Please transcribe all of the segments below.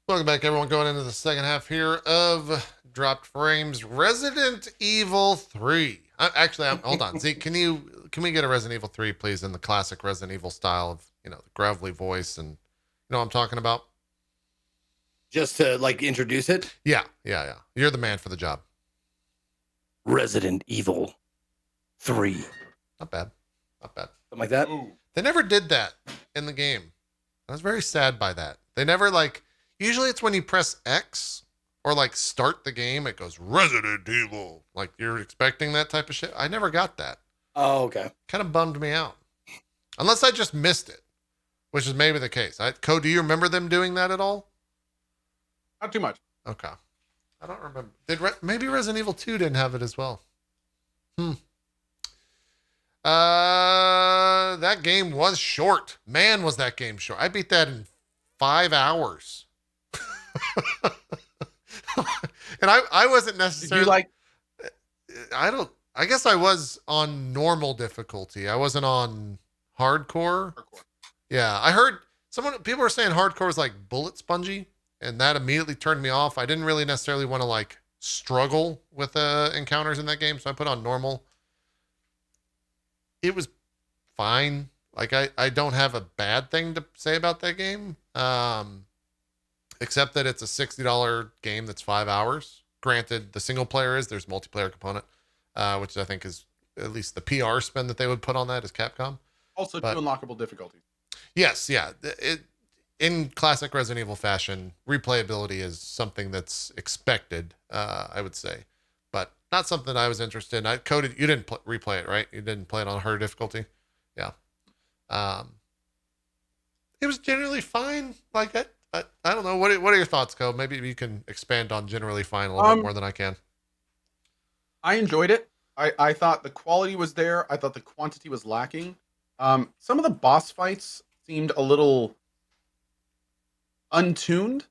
Welcome back, everyone. Going into the second half here of Dropped Frames, Resident Evil 3. Hold on. Zeke, can we get a Resident Evil 3, please, in the classic Resident Evil style of, the gravelly voice and, what I'm talking about? Just to, introduce it? Yeah. You're the man for the job. Resident Evil 3. Not bad. Something like that? Ooh. They never did that in the game. I was very sad by that. They never, usually it's when you press X or, start the game, it goes, Resident Evil. Like, you're expecting that type of shit. I never got that. Oh, okay. Kind of bummed me out. Unless I just missed it, which is maybe the case. Code, do you remember them doing that at all? Not too much. Okay. I don't remember. Maybe Resident Evil 2 didn't have it as well. That game was short. Man, was that game short. I beat that in 5 hours. And I wasn't necessarily... Did you I guess I was on normal difficulty. I wasn't on hardcore. Yeah, I heard people were saying hardcore was like bullet spongy, and that immediately turned me off. I didn't really necessarily want to struggle with encounters in that game, so I put on normal. It was fine. I don't have a bad thing to say about that game, except that it's a $60 game that's 5 hours. Granted, the single player there's multiplayer component, which I think is at least the PR spend that they would put on that as Capcom. Also, 2 unlockable difficulties. Yes, yeah. In classic Resident Evil fashion, replayability is something that's expected, I would say, but not something I was interested in. You didn't replay it, right? You didn't play it on hard difficulty? Yeah. It was generally fine. I don't know. What are your thoughts, Code? Maybe you can expand on generally fine a little bit more than I can. I enjoyed it. I thought the quality was there. I thought the quantity was lacking. Some of the boss fights seemed a little untuned,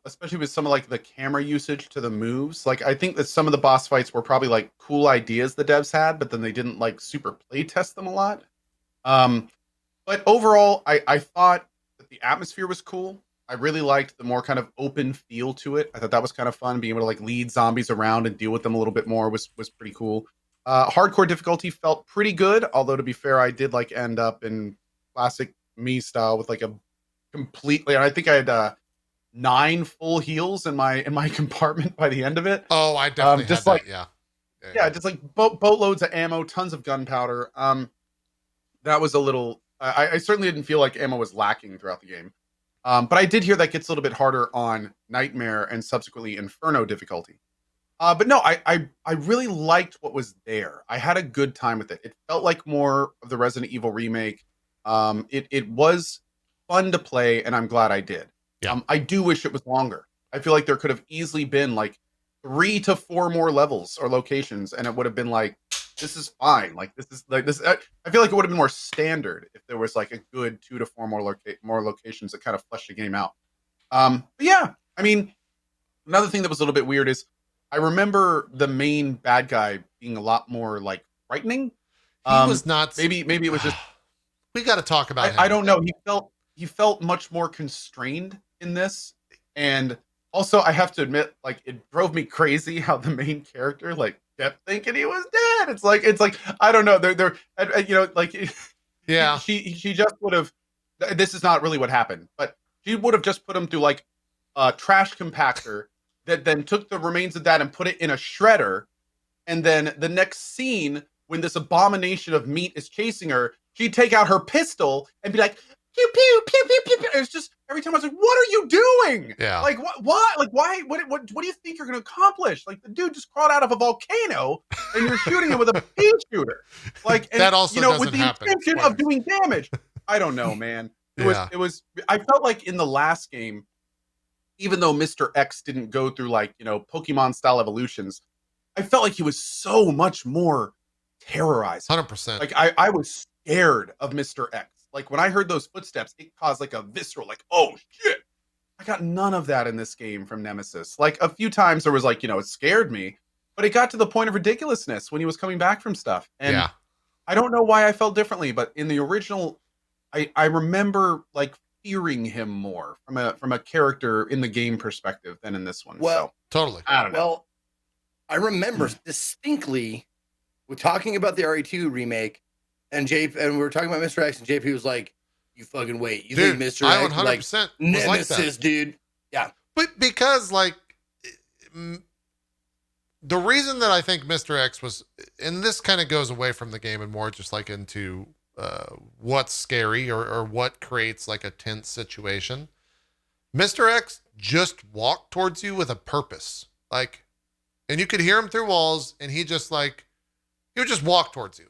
especially with some of the camera usage to the moves. I think that some of the boss fights were probably cool ideas the devs had, but then they didn't super play test them a lot. But overall, I thought that the atmosphere was cool. I really liked the more kind of open feel to it. I thought that was kind of fun, being able to lead zombies around and deal with them a little bit more was pretty cool. Hardcore difficulty felt pretty good, although to be fair, I did end up in classic me style with a completely. I think I had 9 full heals in my compartment by the end of it. Oh, I definitely just had that. Yeah. Just boatloads of ammo, tons of gunpowder. That was a little. I certainly didn't feel like ammo was lacking throughout the game. But I did hear that gets a little bit harder on Nightmare and subsequently Inferno difficulty. But no, I really liked what was there. I had a good time with it. It felt like more of the Resident Evil remake. It was fun to play, and I'm glad I did. Yeah. I do wish it was longer. I feel like there could have easily been 3 to 4 more levels or locations, and it would have been this is fine. This is this. I feel like it would have been more standard if there was a good 2 to 4 more locations that kind of flesh the game out. But yeah, I mean, another thing that was a little bit weird is I remember the main bad guy being a lot more frightening. He was not. Maybe it was just. We got to talk about him. I don't know. He felt much more constrained in this, and also I have to admit, it drove me crazy how the main character kept thinking he was dead. It's like I don't know. They're yeah. She just would have. This is not really what happened, but she would have just put him through a trash compactor that then took the remains of that and put it in a shredder, and then the next scene when this abomination of meat is chasing her, she'd take out her pistol and be like, pew pew pew pew pew pew. It's just every time I was like, "What are you doing? Yeah. Why? Why? What do you think you're going to accomplish? The dude just crawled out of a volcano, and you're shooting him with a pea shooter. And, that also with the happen. intention of doing damage. I don't know, man. It was. I felt like in the last game, even though Mr. X didn't go through Pokemon style evolutions, I felt like he was so much more terrorized. 100%. I was scared of Mr. X. When I heard those footsteps, it caused a visceral, oh shit. I got none of that in this game from Nemesis. A few times there was it scared me, but it got to the point of ridiculousness when he was coming back from stuff. And I don't know why I felt differently, but in the original, I remember fearing him more from a character in the game perspective than in this one. Well, so Totally. I don't know. Well, I remember distinctly we're talking about the RE2 remake, and we were talking about Mr. X, and JP was like, "You fucking wait, you Dude, think Mr. I X 100% like was like Nemesis, that. dude?" Yeah, But because like the reason that I think Mr. X was, and this kind of goes away from the game and more just like into what's scary or what creates like a tense situation. Mr. X just walked towards you with a purpose. Like, and you could hear him through walls, and he would just walk towards you.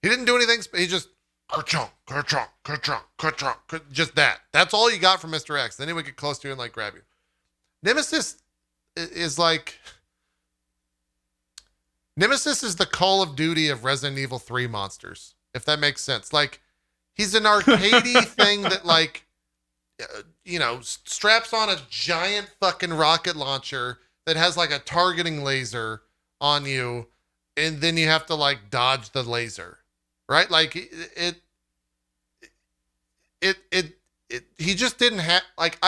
He didn't do anything. He just, ka-chunk, ka-chunk, ka-chunk, ka-chunk, just that. That's all you got from Mr. X. Then he would get close to you and like grab you. Nemesis is the Call of Duty of Resident Evil 3 monsters, if that makes sense. Like, he's an arcadey thing that like, straps on a giant fucking rocket launcher that has like a targeting laser on you, and then you have to like dodge the laser, right? Like he just didn't have like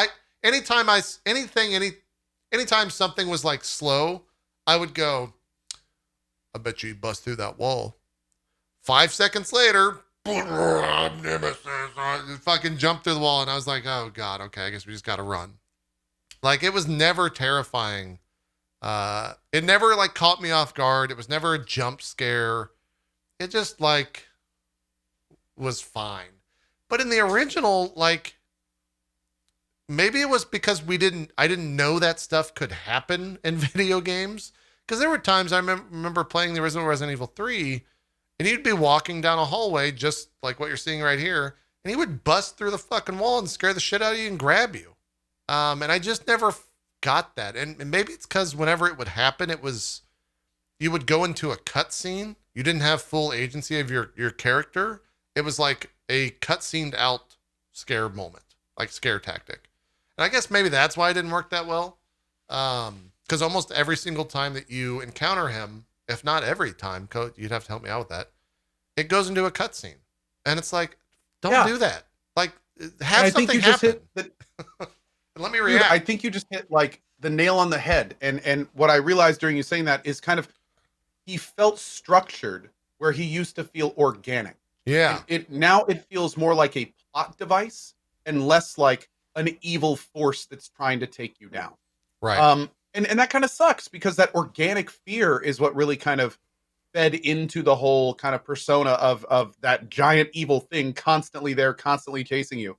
anytime something was like slow, I would go, I bet you bust through that wall. 5 seconds later, Nemesis, fucking jumped through the wall, and I was like, oh god, okay, I guess we just gotta run. Like, it was never terrifying. It never like caught me off guard. It was never a jump scare. It just like was fine. But in the original, like, maybe it was because I didn't know that stuff could happen in video games. Because there were times I remember playing the original Resident Evil 3, and he'd be walking down a hallway just like what you're seeing right here, and he would bust through the fucking wall and scare the shit out of you and grab you. And I just never got that. And maybe it's because whenever it would happen, you would go into a cutscene. You didn't have full agency of your character. It was like a cutscened out scare moment, like scare tactic. And I guess maybe that's why it didn't work that well. Because almost every single time that you encounter him, if not every time, you'd have to help me out with that, it goes into a cutscene. And it's like, don't do that. Like, have something happen. Let me react. Dude, I think you just hit like the nail on the head. And what I realized during you saying that is kind of, he felt structured where he used to feel organic. Yeah. Now it feels more like a plot device and less like an evil force that's trying to take you down. Right. And that kind of sucks, because that organic fear is what really kind of fed into the whole kind of persona of that giant evil thing constantly there, constantly chasing you,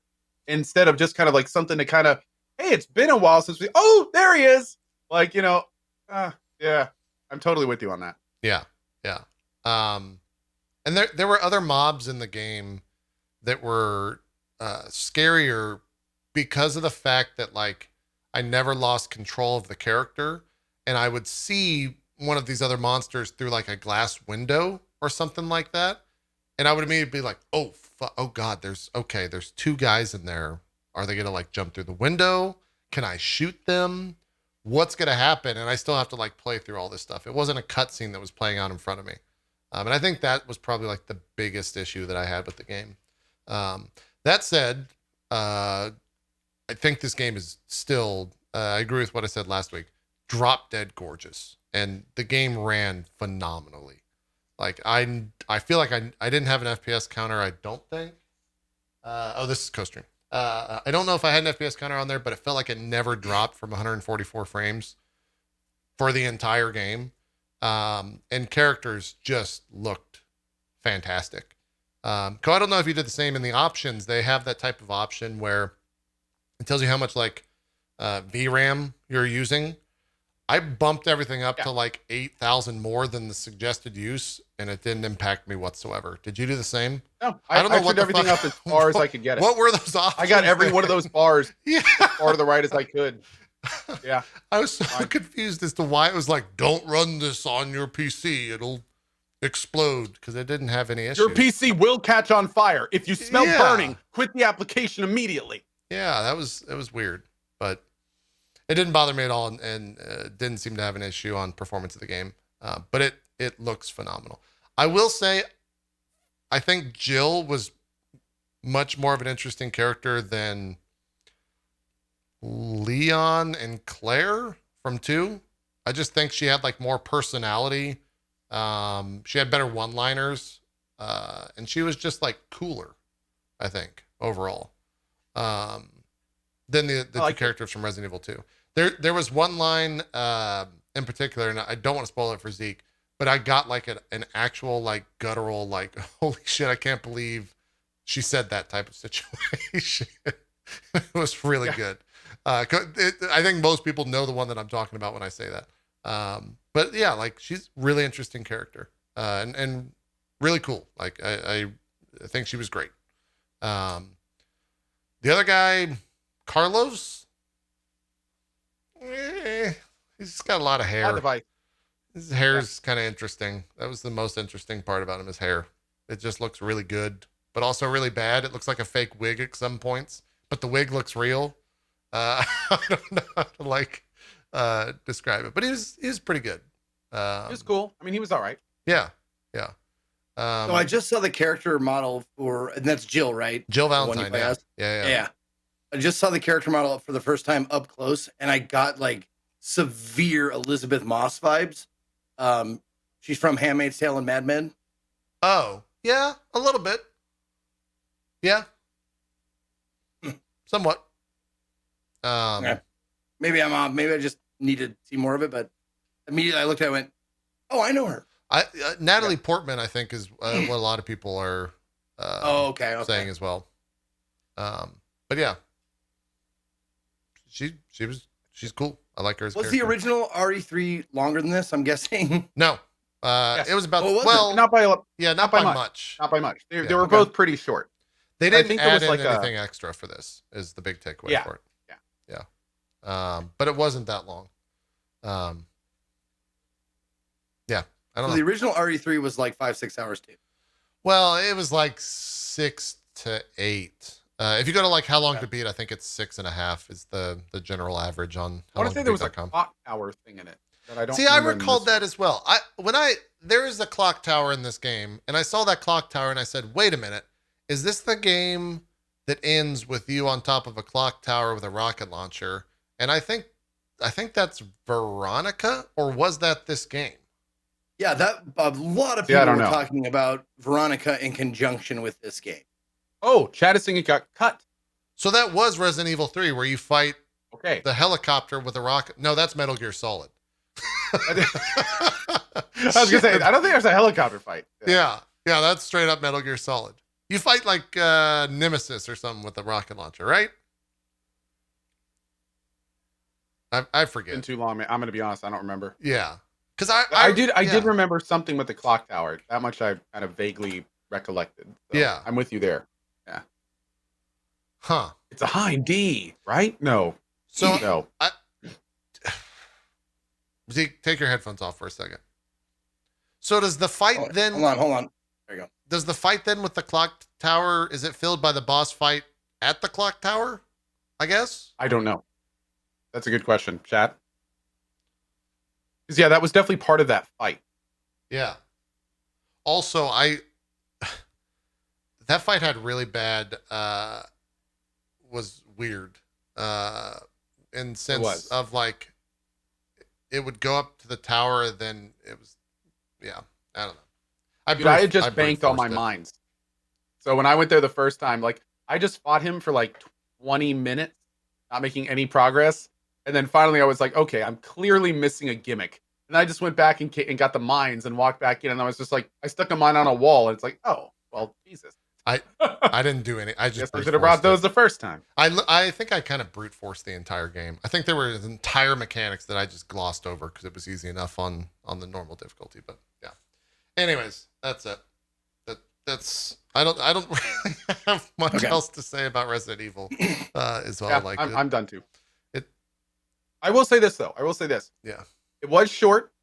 instead of just kind of like something to kind of, hey, it's been a while since there he is. Like, yeah, I'm totally with you on that. Yeah. Yeah. And there were other mobs in the game that were scarier because of the fact that like I never lost control of the character, and I would see one of these other monsters through like a glass window or something like that, and I would immediately be like, oh god, there's 2 guys in there. Are they gonna like jump through the window? Can I shoot them? What's gonna happen? And I still have to like play through all this stuff. It wasn't a cutscene that was playing out in front of me. And I think that was probably like the biggest issue that I had with the game. That said, I think this game is still, I agree with what I said last week, drop dead gorgeous. And the game ran phenomenally. Like, I feel like I didn't have an FPS counter, I don't think. This is co-stream. I don't know if I had an FPS counter on there, but it felt like it never dropped from 144 frames for the entire game. And characters just looked fantastic. I don't know if you did the same in the options. They have that type of option where it tells you how much like VRAM you're using. I bumped everything up to like 8,000 more than the suggested use, and it didn't impact me whatsoever. Did you do the same? No, I don't know what everything up as far as I could get it. What were those options? I got every there? one of those bars Yeah. as far to the right as I could. Yeah. I was so confused as to why it was like, don't run this on your PC. It'll explode, because it didn't have any issues. Your PC will catch on fire. If you smell burning, quit the application immediately. Yeah, it was weird, but it didn't bother me at all, and didn't seem to have an issue on performance of the game. But it looks phenomenal. I will say, I think Jill was much more of an interesting character than Leon and Claire from 2. I just think she had like more personality. She had better one-liners, and she was just like cooler, I think, overall, than the two characters from Resident Evil 2. There was one line in particular, and I don't want to spoil it for Zeke, but I got like an actual like guttural like, holy shit, I can't believe she said that type of situation. It was really good. I think most people know the one that I'm talking about when I say that. But yeah, like she's really interesting character, and really cool. Like I think she was great. The other guy, Carlos, he's got a lot of hair. His hair's kind of interesting. That was the most interesting part about him, his hair. It just looks really good, but also really bad. It looks like a fake wig at some points, but the wig looks real. I don't know how to like describe it, but he was pretty good. He was cool. I mean, he was all right. Yeah. So I just saw the character model and that's Jill, right? Jill Valentine. Yeah. I just saw the character model for the first time up close, and I got like severe Elizabeth Moss vibes. She's from Handmaid's Tale and Mad Men. Oh, yeah, a little bit. Yeah. Somewhat. Okay. Maybe I'm off. Maybe I just need to see more of it, but immediately I looked at it and went, oh, I know her. Natalie Portman, I think, is what a lot of people are saying as well. But yeah, she's cool. I like her as Was character. the original RE3 longer than this? I'm guessing. No. Yes. It was about not by much. Not by much. They were both pretty short. They didn't add in anything extra for this. Is the big takeaway for it. Yeah. But it wasn't that long. Yeah. I don't know. The original RE3 was like 5-6 hours too. Well, it was like 6 to 8. If you go to like how long to beat, I think it's 6.5 is the general average on. I want to say there was a clock tower thing in it that I don't see. I recalled that as well. There is a clock tower in this game, and I saw that clock tower, and I said, "Wait a minute, is this the game that ends with you on top of a clock tower with a rocket launcher?" And I think that's Veronica, or was that this game? Yeah, that a lot of people were talking about Veronica in conjunction with this game. Oh, Chad is saying it got cut. So that was Resident Evil 3, where you fight the helicopter with a rocket. No, that's Metal Gear Solid. I was gonna say, I don't think there's a helicopter fight. Yeah, that's straight up Metal Gear Solid. You fight like Nemesis or something with a rocket launcher, right? I forget. It's been too long, man. I'm gonna be honest, I don't remember. Yeah, because I did remember something with the clock tower. That much I kind of vaguely recollected. So yeah, I'm with you there. Yeah. Huh. It's a high D, right? No. So no. Zeke, take your headphones off for a second. So does the fight then? Hold on. There you go. Does the fight then with the clock tower, is it filled by the boss fight at the clock tower? I guess. I don't know. That's a good question, chat. Because yeah, that was definitely part of that fight. Yeah. Also, that fight had really bad. Was weird. In sense of like, it would go up to the tower, then it was. Yeah, I don't know. I had just banked all my mines. So when I went there the first time, like I just fought him for like 20 minutes, not making any progress. And then finally I was like, okay, I'm clearly missing a gimmick. And I just went back and got the mines and walked back in. And I was just like, I stuck a mine on a wall. And it's like, oh, well, Jesus. I didn't do any. I just should have brought those the first time. I think I kind of brute forced the entire game. I think there were entire mechanics that I just glossed over because it was easy enough on the normal difficulty. But yeah. Anyways, that's it. That's I don't really have much else to say about Resident Evil. As well. Yeah, I'm done too. I will say this though. Yeah. It was short,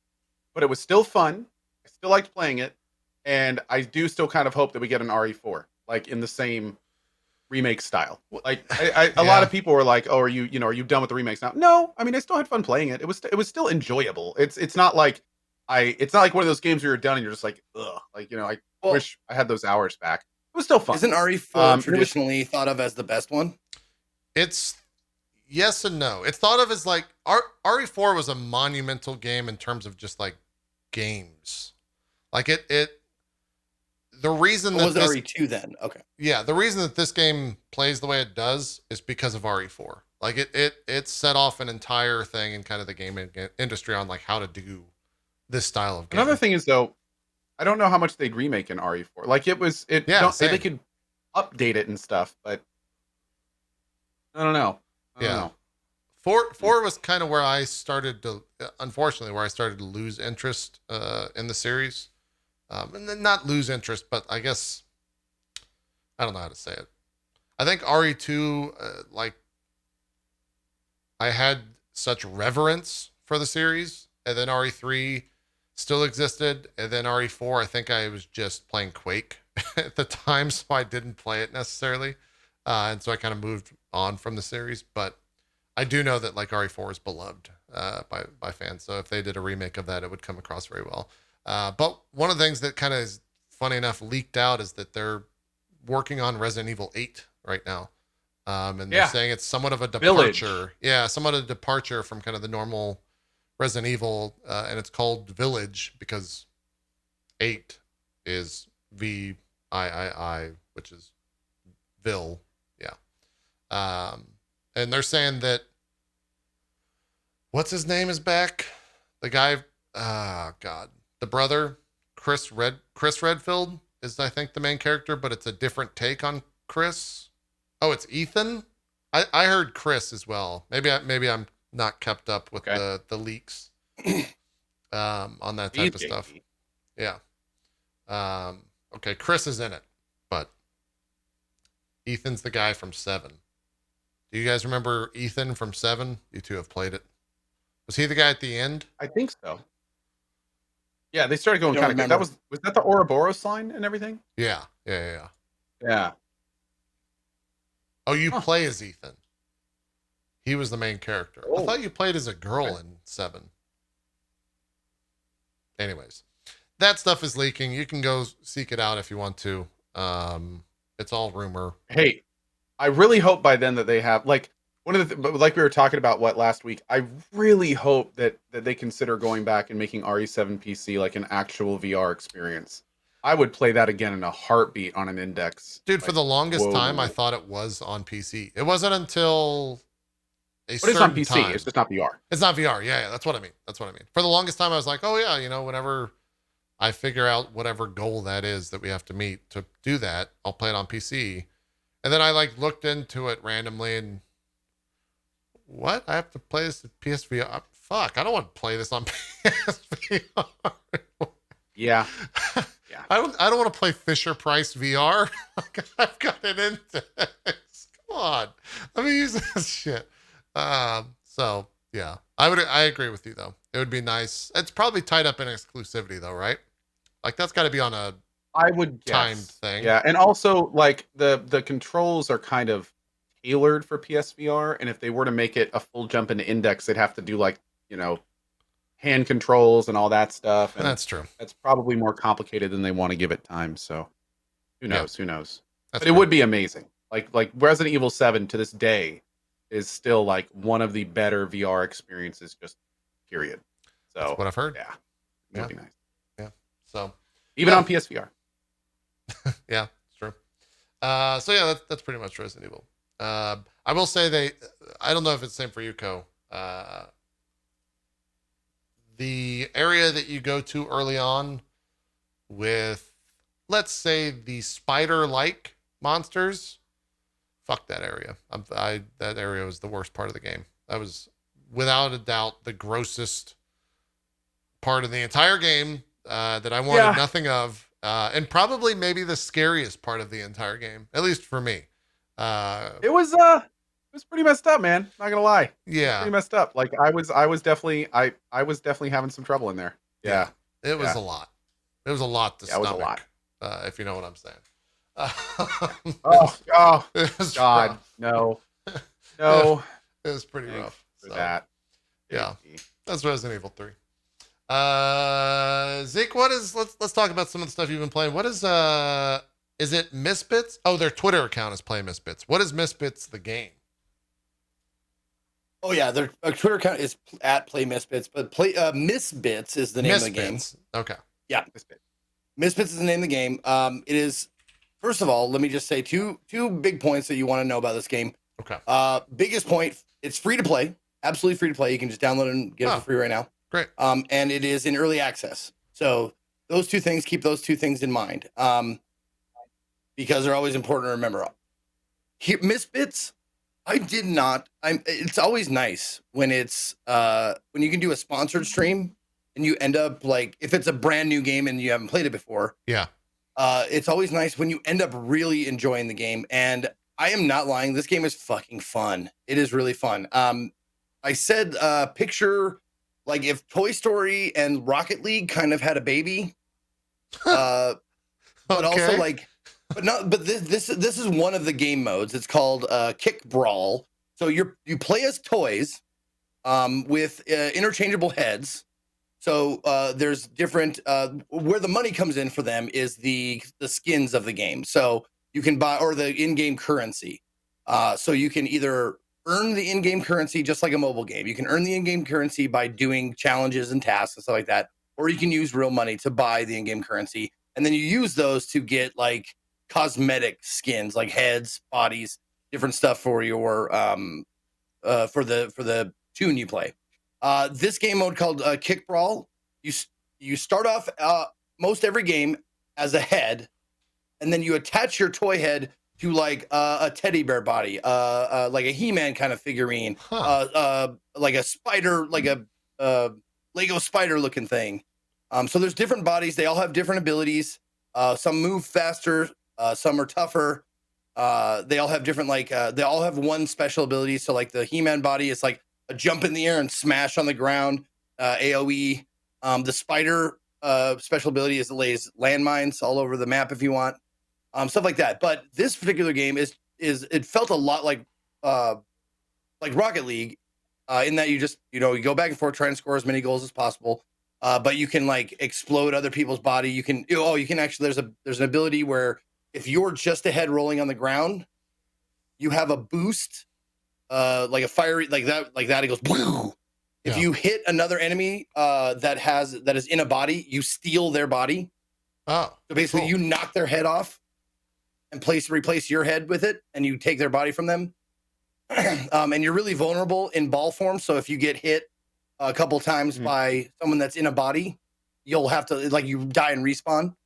but it was still fun. I still liked playing it. And I do still kind of hope that we get an RE4, like in the same remake style. Like a lot of people were like, "Oh, are you done with the remakes now?" No, I mean, I still had fun playing it. It was still enjoyable. It's not like one of those games where you're done and you're just like, ugh, like I wish I had those hours back. was still fun. Isn't RE4 traditionally thought of as the best one? It's yes and no. It's thought of as like RE4 was a monumental game in terms of just like games. Like the reason that was it RE2 then? Okay. Yeah, the reason that this game plays the way it does is because of RE4. Like it set off an entire thing in kind of the gaming industry on like how to do this style of game. Another thing is though, I don't know how much they'd remake in RE4. Like they could update it and stuff, but I don't know. I don't know. 4 was kind of where I started to, unfortunately, where I started to lose interest in the series. And then not lose interest, but I guess, I don't know how to say it. I think RE2, like, I had such reverence for the series, and then RE3 still existed, and then RE4, I think I was just playing Quake at the time, so I didn't play it necessarily. And so I kind of moved on from the series, but I do know that like RE4 is beloved by fans. So if they did a remake of that, it would come across very well. But one of the things that kind of is funny enough leaked out is that they're working on Resident Evil 8 right now. And they're saying it's somewhat of a departure. Village. Yeah, somewhat a departure from kind of the normal Resident Evil. And it's called Village because 8 is VIII, which is Vil. Yeah. And they're saying that what's his name is back? The guy, the brother, Chris Redfield is I think the main character, but it's a different take on Chris. Oh, it's Ethan. I heard Chris as well. Maybe I'm not kept up with the leaks on that type of stuff. Yeah. Okay, Chris is in it, but Ethan's the guy from 7. Do you guys remember Ethan from 7? You two have played it. Was he the guy at the end? I think so. Yeah, they started going kind of good. Was that the Ouroboros sign and everything? Yeah. Yeah. Oh, you play as Ethan. He was the main character. I thought you played as a girl in 7. Anyways, that stuff is leaking. You can go seek it out if you want to. It's all rumor. Hey, I really hope by then that they have like one of the like we were talking about last week. I really hope that they consider going back and making RE7 PC like an actual VR experience. I would play that again in a heartbeat on an Index. Dude, for the longest time, I thought it was on PC. It wasn't until it's on PC. Time. It's just not VR. It's not VR. Yeah, that's what I mean. For the longest time, I was like, oh yeah, whenever I figure out whatever goal that is that we have to meet to do that, I'll play it on PC. And then I like looked into it randomly and what? I have to play this at PSVR? Fuck, I don't want to play this on PSVR. Yeah. I don't want to play Fisher Price VR. I've got it in this. Come on. Let me use this shit. So yeah. I agree with you though. It would be nice. It's probably tied up in exclusivity though, right? Like that's got to be on a timed thing. Yeah, and also like the controls are kind of tailored for PSVR, and if they were to make it a full jump into Index, they'd have to do like hand controls and all that stuff. And that's true. That's probably more complicated than they want to give it time. So who knows? Yeah. Who knows? But it would be amazing. Like Resident Evil 7 to this day is still like one of the better VR experiences. Just period. So that's what I've heard. Yeah, it would be nice. Yeah. So even on PSVR. Yeah, it's true. So yeah, that's pretty much Resident Evil. I will say I don't know if it's the same for you, Ko. The area that you go to early on with, let's say, the spider-like monsters, fuck that area. That area was the worst part of the game. That was, without a doubt, the grossest part of the entire game that I wanted nothing of. And probably maybe the scariest part of the entire game, at least for me. It was pretty messed up, man. Not gonna lie. Yeah, pretty messed up. Like I was definitely having some trouble in there. Yeah. It was a lot. It was a lot to stomach. It was a lot. If you know what I'm saying. Oh God, rough. No. It was pretty rough. For that. Yeah, that's Resident Evil 3. Zeke, let's talk about some of the stuff you've been playing. What is Is it MissBits? Oh, their Twitter account is Play MissBits. What is MissBits the game? Oh yeah, their Twitter account is at Play MissBits, but MissBits is the name of the game. Okay. Yeah, MissBits is the name of the game. It is, first of all, let me just say two big points that you want to know about this game. Okay. Biggest point, it's free to play, absolutely free to play. You can just download it and get it for free right now. Great. And it is in early access. So those two things, keep those two things in mind, because they're always important to remember. Here, MissBits, it's always nice when it's when you can do a sponsored stream and you end up like, if it's a brand new game and you haven't played it before. Yeah. It's always nice when you end up really enjoying the game. And I am not lying. This game is fucking fun. It is really fun. I said, picture like if Toy Story and Rocket League kind of had a baby, but also like, but this is one of the game modes. It's called Kick Brawl. So you play as toys with interchangeable heads. So there's different where the money comes in for them is the skins of the game. So you can buy, or the in-game currency. So you can either earn the in-game currency just like a mobile game. You can earn the in-game currency by doing challenges and tasks and stuff like that, or you can use real money to buy the in-game currency, and then you use those to get like cosmetic skins, like heads, bodies, different stuff for your for the tune you play. This game mode called Kick Brawl, you start off most every game as a head, and then you attach your toy head to like a teddy bear body, like a He-Man kind of figurine, like a spider, like a Lego spider looking thing. So there's different bodies. They all have different abilities. Some move faster. Some are tougher. They all have different, like, they all have one special ability. So like the He-Man body is like a jump in the air and smash on the ground, AoE. The spider special ability is it lays landmines all over the map if you want, stuff like that. But this particular game is it felt a lot like Rocket League, in that you go back and forth, try and score as many goals as possible. But you can like explode other people's body. You can actually, there's an ability where if you're just a head rolling on the ground, you have a boost, like a fiery, like that, it goes. Whoo! If you hit another enemy that is in a body, you steal their body. Oh, so basically, cool. You knock their head off and replace your head with it, and you take their body from them. And you're really vulnerable in ball form. So if you get hit a couple times by someone that's in a body, you'll have to, like, you die and respawn.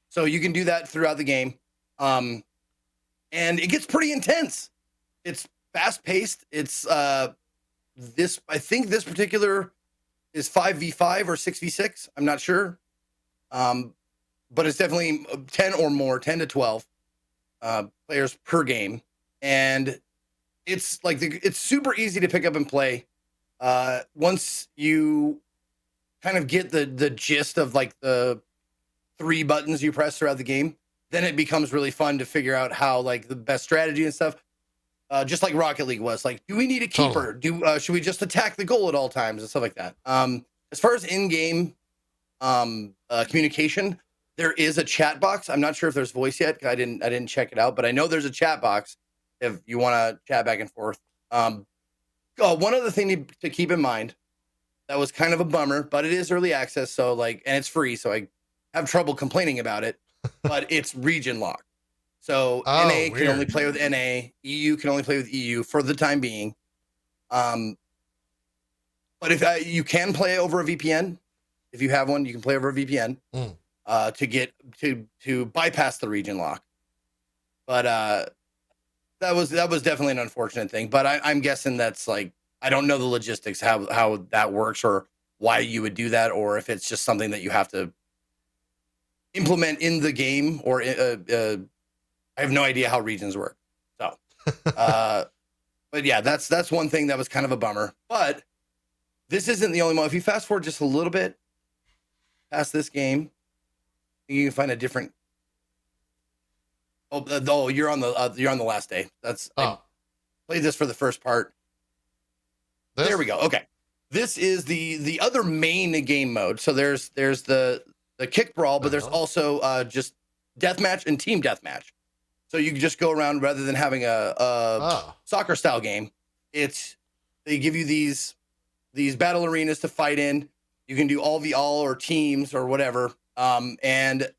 So you can do that throughout the game. And it gets pretty intense. It's fast paced. It's I think this particular is 5v5 or 6v6. I'm not sure. But it's definitely 10 or more, 10 to 12 players per game. And it's like, it's super easy to pick up and play. Once you kind of get the gist of like the 3 buttons you press throughout the game, then it becomes really fun to figure out how like the best strategy and stuff. Just like Rocket League was like, do we need a keeper? Should we just attack the goal at all times and stuff like that? As far as in-game communication, there is a chat box. I'm not sure if there's voice yet. I didn't check it out, but I know there's a chat box if you want to chat back and forth. One other thing to keep in mind that was kind of a bummer, but it is early access, so like, and it's free, so I have trouble complaining about it. But it's region locked, so NA can only play with NA, EU can only play with EU for the time being. But if you can play over a VPN, if you have one, you can play over a VPN to get to bypass the region lock. But that was definitely an unfortunate thing. But I'm guessing that's like, I don't know the logistics, how that works, or why you would do that, or if it's just something that you have to implement in the game, or I have no idea how regions work. So, but yeah, that's one thing that was kind of a bummer. But this isn't the only one. If you fast forward just a little bit past this game, you can find a different. Oh, you're on the last day. I played this for the first part. There we go. Okay, this is the other main game mode. So there's the Kick Brawl, but there's also just deathmatch and team deathmatch. So you can just go around rather than having a soccer style game. They give you these battle arenas to fight in. You can do all or teams or whatever. And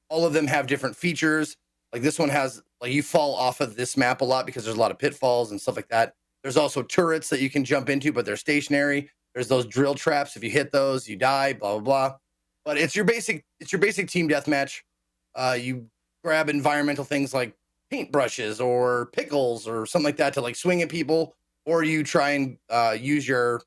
all of them have different features. Like this one has, like, you fall off of this map a lot because there's a lot of pitfalls and stuff like that. There's also turrets that you can jump into, but they're stationary. There's those drill traps. If you hit those, you die, blah, blah, blah. But it's your basic team deathmatch. You grab environmental things like paintbrushes or pickles or something like that to like swing at people, or you try and use your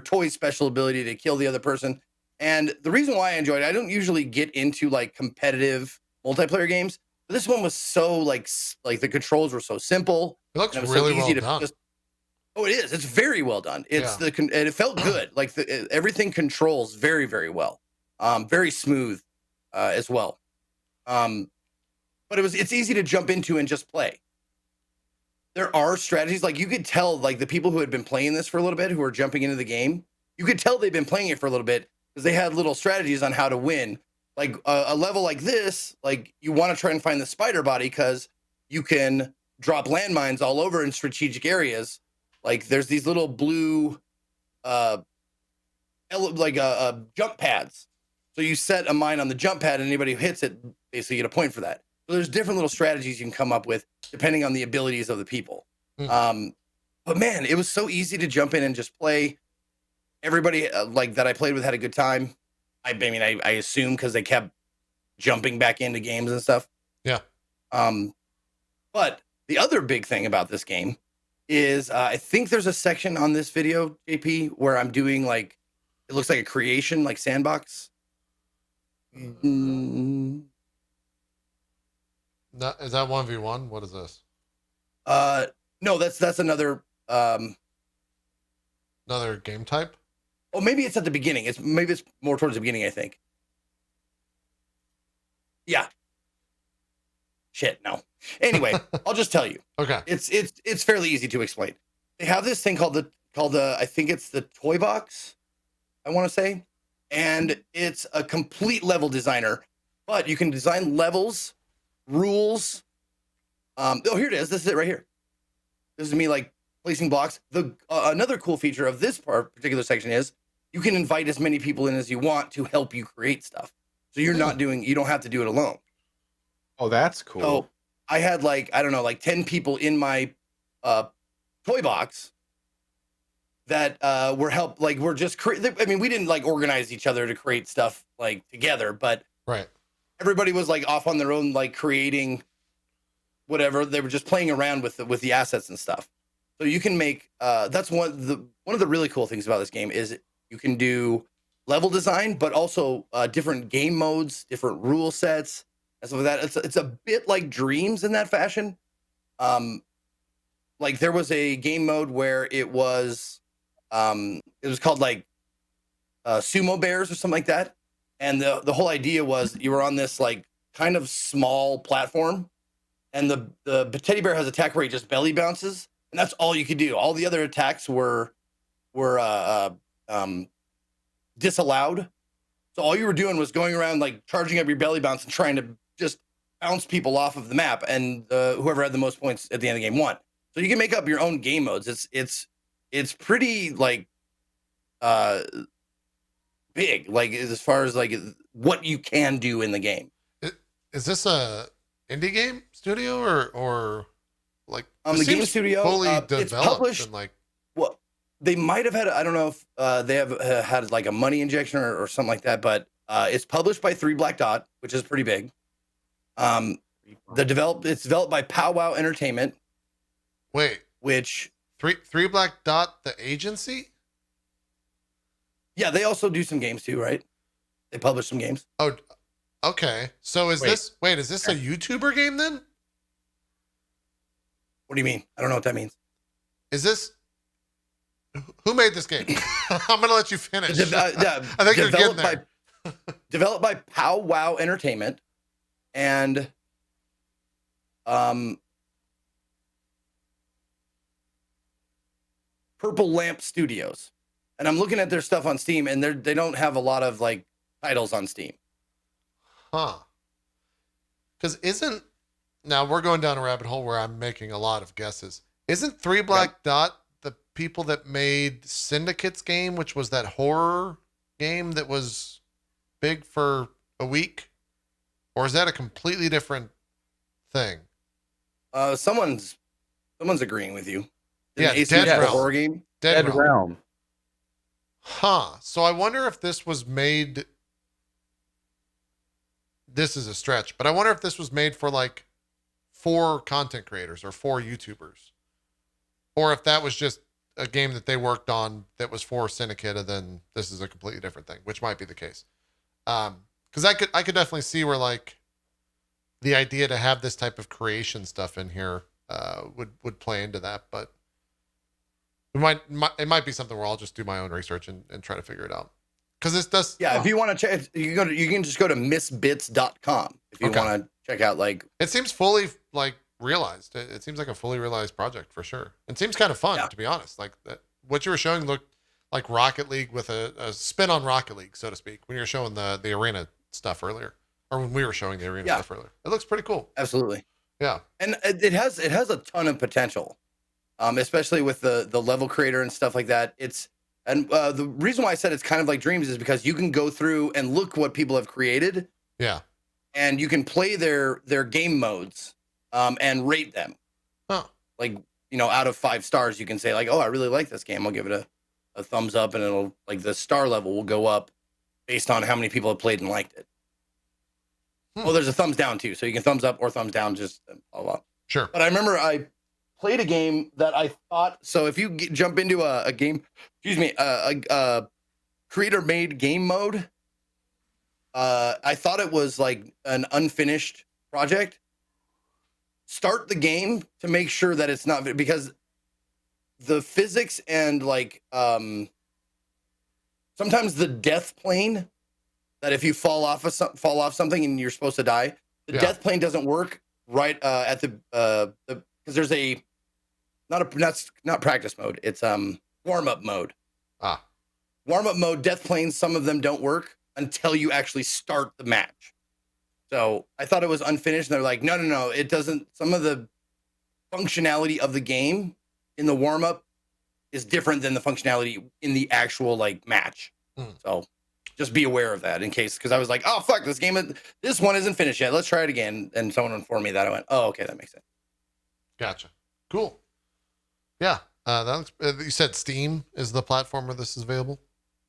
toy special ability to kill the other person. And the reason why I enjoyed it, I don't usually get into like competitive multiplayer games, but this one was so like the controls were so simple. It looks really well done. Oh, it is. It's very well done. And it felt good. Like everything controls very, very well. Very smooth as well. But it's easy to jump into and just play. There are strategies, like you could tell, like the people who had been playing this for a little bit, who are jumping into the game, you could tell they've been playing it for a little bit because they had little strategies on how to win. Like a level like this, like you want to try and find the spider body because you can drop landmines all over in strategic areas. Like there's these little blue, jump pads. So you set a mine on the jump pad, and anybody who hits it basically get a point for that. So there's different little strategies you can come up with depending on the abilities of the people. But man, it was so easy to jump in and just play. Everybody like that I played with had a good time. I mean, I assume because they kept jumping back into games and stuff. Yeah. But the other big thing about this game is I think there's a section on this video, JP, where I'm doing like, it looks like a creation, like Sandbox. No, is that 1v1? What is this? No, that's another another game type. Oh, maybe it's at the beginning. Maybe it's more towards the beginning, I think. Yeah. Shit, no. Anyway, I'll just tell you. Okay. It's fairly easy to explain. They have this thing called I think it's the toy box, I want to say. And it's a complete level designer, but you can design levels, rules. Oh, here it is. This is it right here. This is me like placing blocks. Another cool feature of this particular section is you can invite as many people in as you want to help you create stuff. So you don't have to do it alone. Oh, that's cool. So I had like 10 people in my toy box that we're just I mean, we didn't like organize each other to create stuff like together, but right. Everybody was like off on their own, like creating whatever. They were just playing around with the assets and stuff. So you can make that's one of the really cool things about this game is you can do level design, but also different game modes, different rule sets, and stuff like that. It's a bit like Dreams in that fashion. Like there was a game mode where it was called like Sumo Bears or something like that, and the whole idea was you were on this like kind of small platform, and the teddy bear has attack where he just belly bounces, and that's all you could do. All the other attacks were disallowed. So all you were doing was going around like charging up your belly bounce and trying to just bounce people off of the map, and whoever had the most points at the end of the game won. So you can make up your own game modes. It's pretty like big, like as far as like what you can do in the game. Is this a indie game studio or like the game studio fully developed? It's published, and like, well, they might have had, I don't know if they have had like a money injection or something like that, but it's published by 3 Black Dot, which is pretty big. It's developed by Powwow Entertainment. Wait, which 3 Black Dot, the agency? Yeah, they also do some games too, right? They publish some games. Oh, okay. So is this a YouTuber game then? What do you mean? I don't know what that means. Is this, who made this game? I'm gonna let you finish. I think you're getting there. Developed by Powwow Entertainment and Purple Lamp Studios. And I'm looking at their stuff on Steam, and they don't have a lot of like titles on Steam. Huh. Because isn't now we're going down a rabbit hole where I'm making a lot of guesses. Isn't Three Black Dot the people that made Syndicate's game, which was that horror game that was big for a week? Or is that a completely different thing? Someone's agreeing with you. Yeah, Ace Dead Attorney, Realm. horror game. Dead Realm. Realm. Huh. So I wonder if this was made. This is a stretch, but I wonder if this was made for like 4 content creators or 4 YouTubers. Or if that was just a game that they worked on that was for Syndicate, and then this is a completely different thing, which might be the case. Because I could definitely see where like the idea to have this type of creation stuff in here would play into that, but it might be something where I'll just do my own research and try to figure it out. Because this does. Yeah, if you want to check, you can just go to MissBits.com if you want to check out like. It seems fully like realized. It seems like a fully realized project for sure. It seems kind of fun, to be honest. Like what you were showing looked like Rocket League with a spin on Rocket League, so to speak. When you were showing the arena stuff earlier, or when we were showing the arena stuff earlier, it looks pretty cool. Absolutely. Yeah, and it has a ton of potential, especially with the level creator and stuff like that. The reason why I said it's kind of like Dreams is because you can go through and look what people have created. Yeah. And you can play their game modes, and rate them. Huh. Like, out of 5 stars, you can say like, oh, I really like this game. I'll give it a thumbs up, and it'll like the star level will go up based on how many people have played and liked it. Oh, there's a thumbs down too. So you can thumbs up or thumbs down, just blah, blah. Sure. But I remember I played a game that I thought, so if you jump into a game, a creator-made game mode, I thought it was like an unfinished project. Start the game to make sure that it's not, because the physics and like sometimes the death plane, that if you fall off something and you're supposed to die, the death plane doesn't work right at the because there's a not practice mode, it's warm-up mode. Warm-up mode, death planes, some of them don't work until you actually start the match. So I thought it was unfinished, and they're like, no, it doesn't. Some of the functionality of the game in the warm-up is different than the functionality in the actual like match. So just be aware of that in case, because I was like, oh fuck, this one isn't finished yet. Let's try it again. And someone informed me that. I went, oh, okay, that makes sense. Gotcha. Cool. Yeah. That looks, you said Steam is the platform where this is available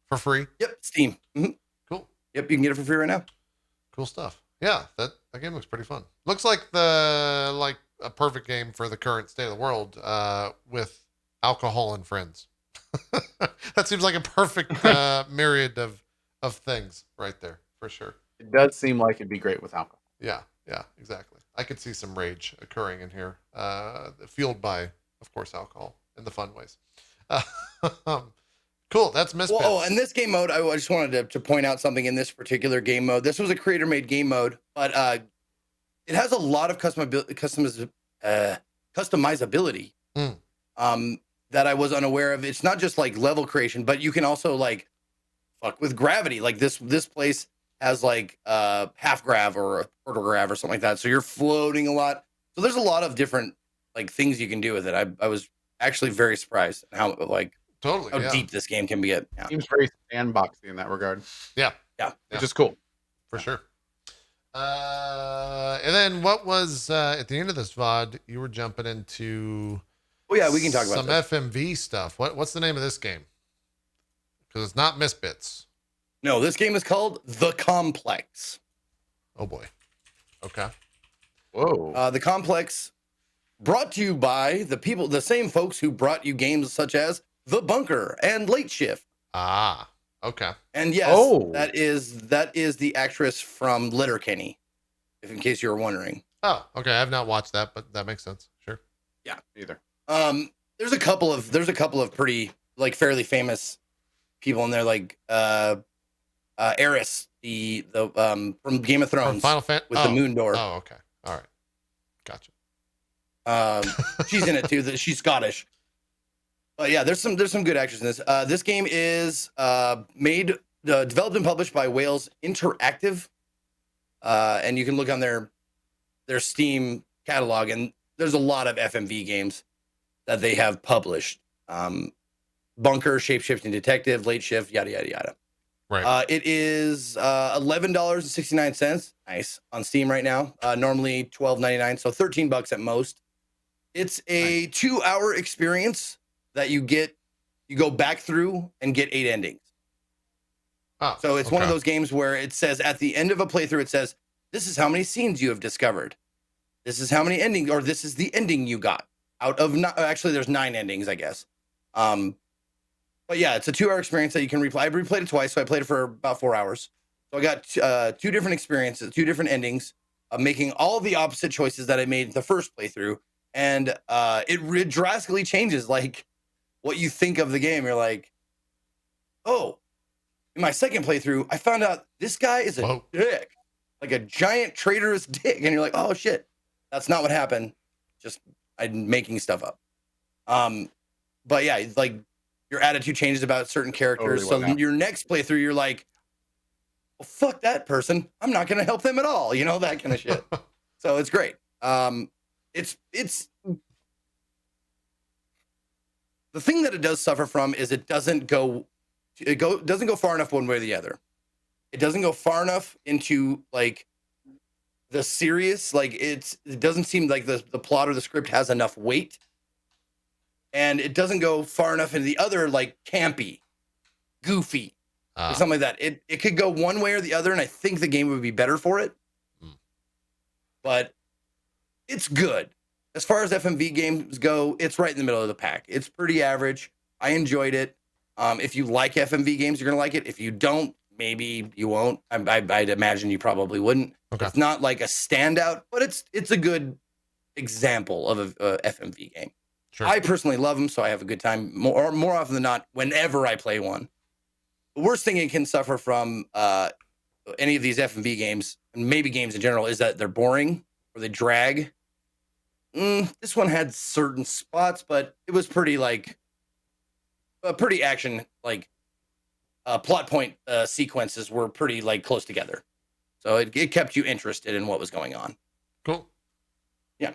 for free? Yep, Steam. Mm-hmm. Cool. Yep, you can get it for free right now. Cool stuff. Yeah, that game looks pretty fun. Looks like a perfect game for the current state of the world with alcohol and friends. That seems like a perfect myriad of things right there for sure. It does seem like it'd be great with alcohol. Yeah, exactly. I could see some rage occurring in here, fueled by, of course, alcohol in the fun ways. Cool. That's MissBits. Oh, and this game mode, I just wanted to point out something in this particular game mode. This was a creator-made game mode, but it has a lot of customizability that I was unaware of. It's not just like level creation, but you can also like fuck with gravity. Like this place has like half grav or a quarter grav or something like that. So you're floating a lot. So there's a lot of different like things you can do with it. I was actually very surprised at how deep this game can be. Seems very sandboxy in that regard. Yeah. Which is cool. For sure. And then what was at the end of this VOD, you were jumping into we can talk about some FMV stuff. What's the name of this game? Because it's not MissBits. No, this game is called The Complex. Oh boy. Okay. Whoa. The Complex, brought to you by the same folks who brought you games such as The Bunker and Late Shift. Ah, okay. And yes, that is the actress from Letterkenny, if in case you were wondering. Oh, okay. I have not watched that, but that makes sense. Sure. Yeah. Either. There's a couple of pretty like fairly famous people in there, like Eris, the from Game of Thrones, from Final with the moon door. Oh, okay. All right. Gotcha. She's in it too. She's Scottish. But yeah, there's some good actors in this. This game is developed and published by Wales Interactive, and you can look on their their Steam catalog, and there's a lot of FMV games that they have published. Bunker, Shapeshifting Detective, Late Shift, yada yada yada. Right. It is $11.69. Nice on Steam right now. Normally $12.99, so $13 at most. It's a 2-hour experience that you go back through and get 8 endings. Oh, So it's one of those games where it says at the end of a playthrough, it says, this is how many scenes you have discovered. This is how many endings, or this is the ending you got out of, actually there's 9 endings, I guess. But yeah, it's a 2-hour experience that you can replay. I replayed it twice, so I played it for about 4 hours. So I got 2 different experiences, 2 different endings, making all the opposite choices that I made the first playthrough. And it drastically changes like what you think of the game. You're like, oh, in my second playthrough, I found out this guy is a dick, like a giant traitorous dick. And you're like, oh shit, that's not what happened. Just I'm making stuff up. But yeah, like your attitude changes about certain characters. Totally so your next playthrough, you're like, well, fuck that person. I'm not going to help them at all. You know, that kind of shit. So it's great. It's the thing that it does suffer from is it doesn't go far enough one way or the other. It doesn't go far enough into like the serious, like it doesn't seem like the plot or the script has enough weight. And it doesn't go far enough into the other, like campy, goofy, or something like that. It could go one way or the other, and I think the game would be better for it. But it's good. As far as FMV games go, it's right in the middle of the pack. It's pretty average. I enjoyed it. If you like FMV games, you're going to like it. If you don't, maybe you won't. I'd imagine you probably wouldn't. Okay. It's not like a standout, but it's a good example of a FMV game. Sure. I personally love them, so I have a good time more often than not whenever I play one. The worst thing it can suffer from any of these FMV games, and maybe games in general, is that they're boring or they drag. This one had certain spots, but it was pretty action, like plot point sequences were pretty like close together. So it kept you interested in what was going on. Cool. Yeah.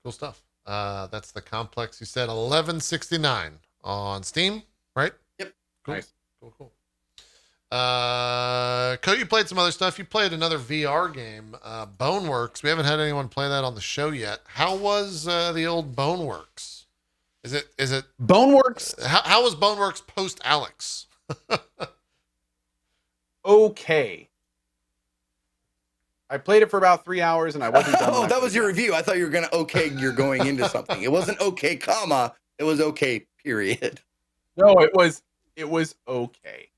Cool stuff. That's the Complex. You said $11.69 on Steam, right? Yep. Cool. Nice. Cool. Cody, you played some other stuff. You played another VR game, Boneworks. We haven't had anyone play that on the show yet. How was the old Boneworks? Is it Boneworks? How was Boneworks Post-Alyx? Okay. I played it for about 3 hours and I wasn't done. Oh, that was your review. I thought you were gonna you're going into something. It wasn't okay, comma. It was okay, period. No, it was okay.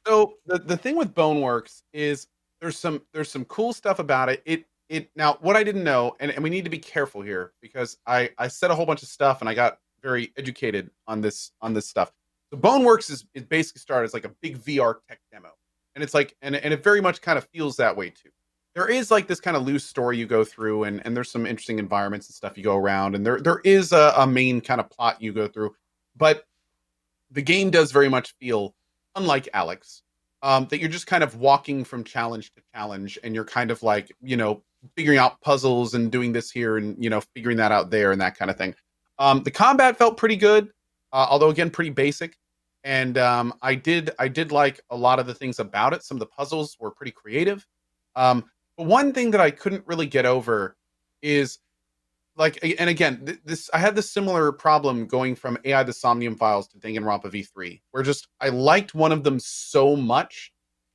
So the thing with Boneworks is there's some cool stuff about it. It now what I didn't know, and we need to be careful here because I said a whole bunch of stuff and I got very educated on this stuff. So Boneworks is basically started as like a big VR tech demo. And it's like and it very much kind of feels that way too. There is like this kind of loose story you go through and there's some interesting environments and stuff you go around, and there is a main kind of plot you go through. But the game does very much feel, unlike Alyx, that you're just kind of walking from challenge to challenge, and you're kind of like, figuring out puzzles and doing this here and, figuring that out there and that kind of thing. The combat felt pretty good, although again, pretty basic. And I did like a lot of the things about it. Some of the puzzles were pretty creative. But one thing that I couldn't really get over is like, and again, I had this similar problem going from AI the Somnium Files to Danganronpa V3, where just I liked one of them so much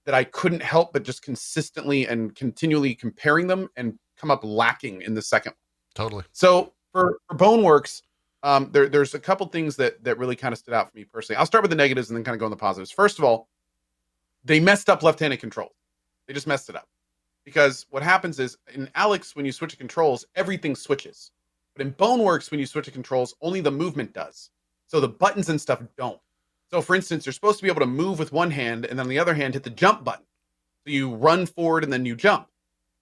that I couldn't help but just consistently and continually comparing them and come up lacking in the second one. Totally. So for Boneworks, there's a couple things that really kind of stood out for me personally. I'll start with the negatives and then kind of go on the positives. First of all, they messed up left-handed controls. They just messed it up. Because what happens is, in Alyx, when you switch to controls, everything switches. But in Boneworks, when you switch to controls, only the movement does. So the buttons and stuff don't. So for instance, you're supposed to be able to move with one hand, and then on the other hand, hit the jump button. So you run forward and then you jump.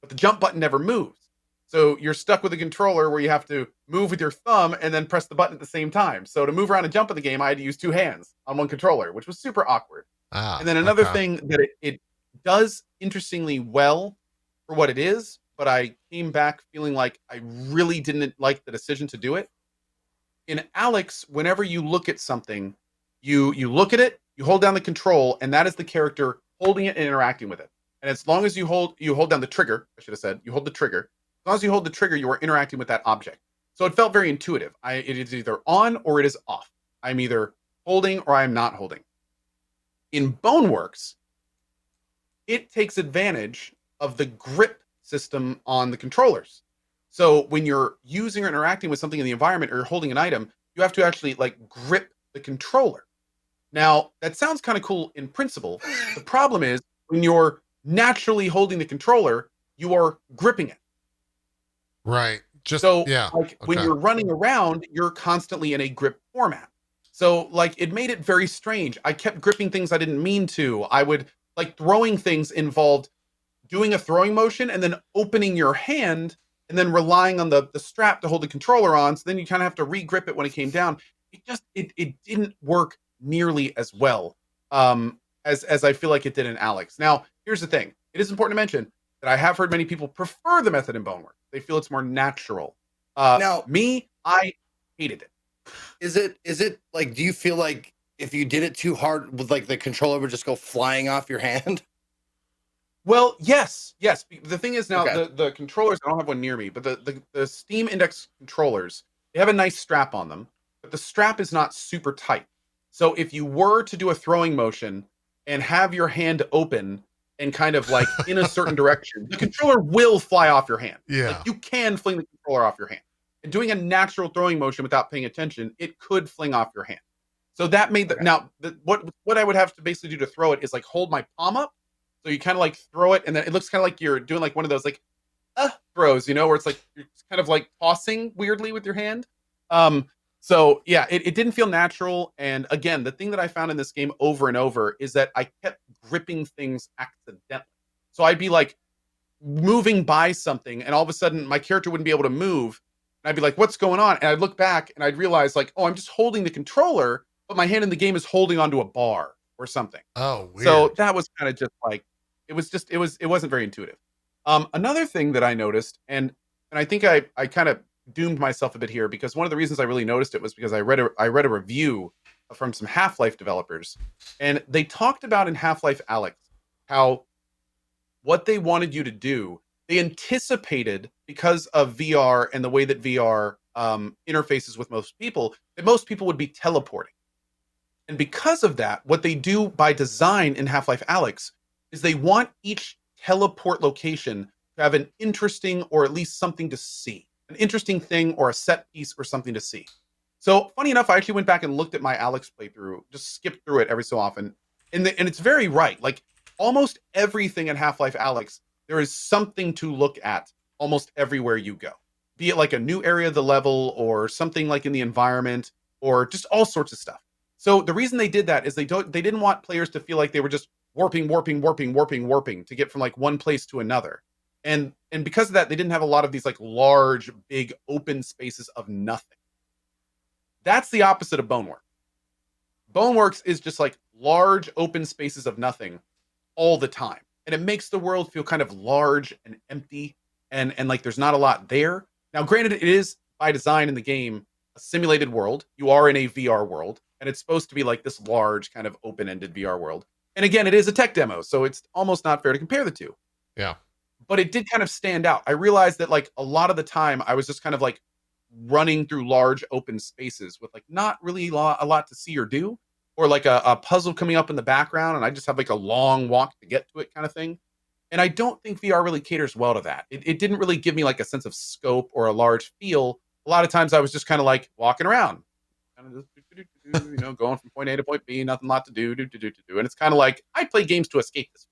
But the jump button never moves. So you're stuck with a controller where you have to move with your thumb and then press the button at the same time. So to move around and jump in the game, I had to use 2 hands on one controller, which was super awkward. And then another thing that it does interestingly well for what it is but I came back feeling like I really didn't like the decision to do it. In Alyx, whenever you look at something, you look at it, you hold down the control, and that is the character holding it and interacting with it. And as long as you hold down the trigger, I should have said, you hold the trigger. As long as you hold the trigger, you are interacting with that object. So it felt very intuitive. It is either on or it is off. I'm either holding or I'm not holding. In Boneworks, it takes advantage of the grip system on the controllers. So when you're using or interacting with something in the environment or you're holding an item, you have to actually like grip the controller. Now, that sounds kind of cool in principle. The problem is when you're naturally holding the controller, you are gripping it. Right. Just So yeah. like when Okay. you're running around, you're constantly in a grip format. So like it made it very strange. I kept gripping things I didn't mean to. I would like throwing things involved doing a throwing motion and then opening your hand and then relying on the strap to hold the controller on. So then you kind of have to re-grip it when it came down. It didn't work nearly as well as I feel like it did in Alyx. Now, here's the thing. It is important to mention that I have heard many people prefer the method in Boneworks. They feel it's more natural. Now, Me, I hated it. is it like, do you feel like if you did it too hard, would like the controller would just go flying off your hand? Well, yes. The thing is now Okay. the controllers. I don't have one near me, but the Steam Index controllers, they have a nice strap on them, but the strap is not super tight. So if you were to do a throwing motion and have your hand open and kind of like in a certain direction, the controller will fly off your hand. Yeah. Like you can fling the controller off your hand. And doing a natural throwing motion without paying attention, it could fling off your hand. So that made the Okay. now what I would have to basically do to throw it is like hold my palm up. So you kind of like throw it, and then it looks kind of like you're doing like one of those like throws, you know, where it's like you're kind of like tossing weirdly with your hand. So yeah, it didn't feel natural. And again, the thing that I found in this game over and over is that I kept gripping things accidentally. So I'd be like moving by something, and all of a sudden my character wouldn't be able to move. And I'd be like, what's going on? And I'd look back and I'd realize like, oh, I'm just holding the controller, but my hand in the game is holding onto a bar or something. Oh, weird. So that was kind of just like it wasn't very intuitive. Another thing that I noticed, and I think I kind of doomed myself a bit here because one of the reasons I really noticed it was because I read a review from some Half-Life developers, and they talked about in Half-Life Alyx how what they wanted you to do, they anticipated because of VR and the way that VR interfaces with most people, that most people would be teleporting. And because of that, what they do by design in Half-Life Alyx is they want each teleport location to have an interesting or at least something to see, an interesting thing or a set piece or something to see. So funny enough, I actually went back and looked at my Alyx playthrough, just skipped through it every so often. And it's very right. Like almost everything in Half-Life Alyx, there is something to look at almost everywhere you go. Be it like a new area of the level or something like in the environment or just all sorts of stuff. So the reason they did that is they didn't want players to feel like they were just warping to get from like one place to another. And because of that, they didn't have a lot of these like large, big open spaces of nothing. That's the opposite of Boneworks. Boneworks is just like large open spaces of nothing all the time. And it makes the world feel kind of large and empty and like there's not a lot there. Now, granted, it is by design in the game a simulated world. You are in a VR world, and it's supposed to be like this large kind of open-ended VR world. And again, it is a tech demo, so it's almost not fair to compare the two. Yeah. But it did kind of stand out. I realized that like a lot of the time I was just kind of like running through large open spaces with like not really a lot to see or do, or like a puzzle coming up in the background and I just have like a long walk to get to it kind of thing. And I don't think VR really caters well to that. It didn't really give me like a sense of scope or a large feel. A lot of times I was just kind of like walking around, kind of just, you know, going from point A to point B, nothing lot to do. And it's kind of like I play games to escape this.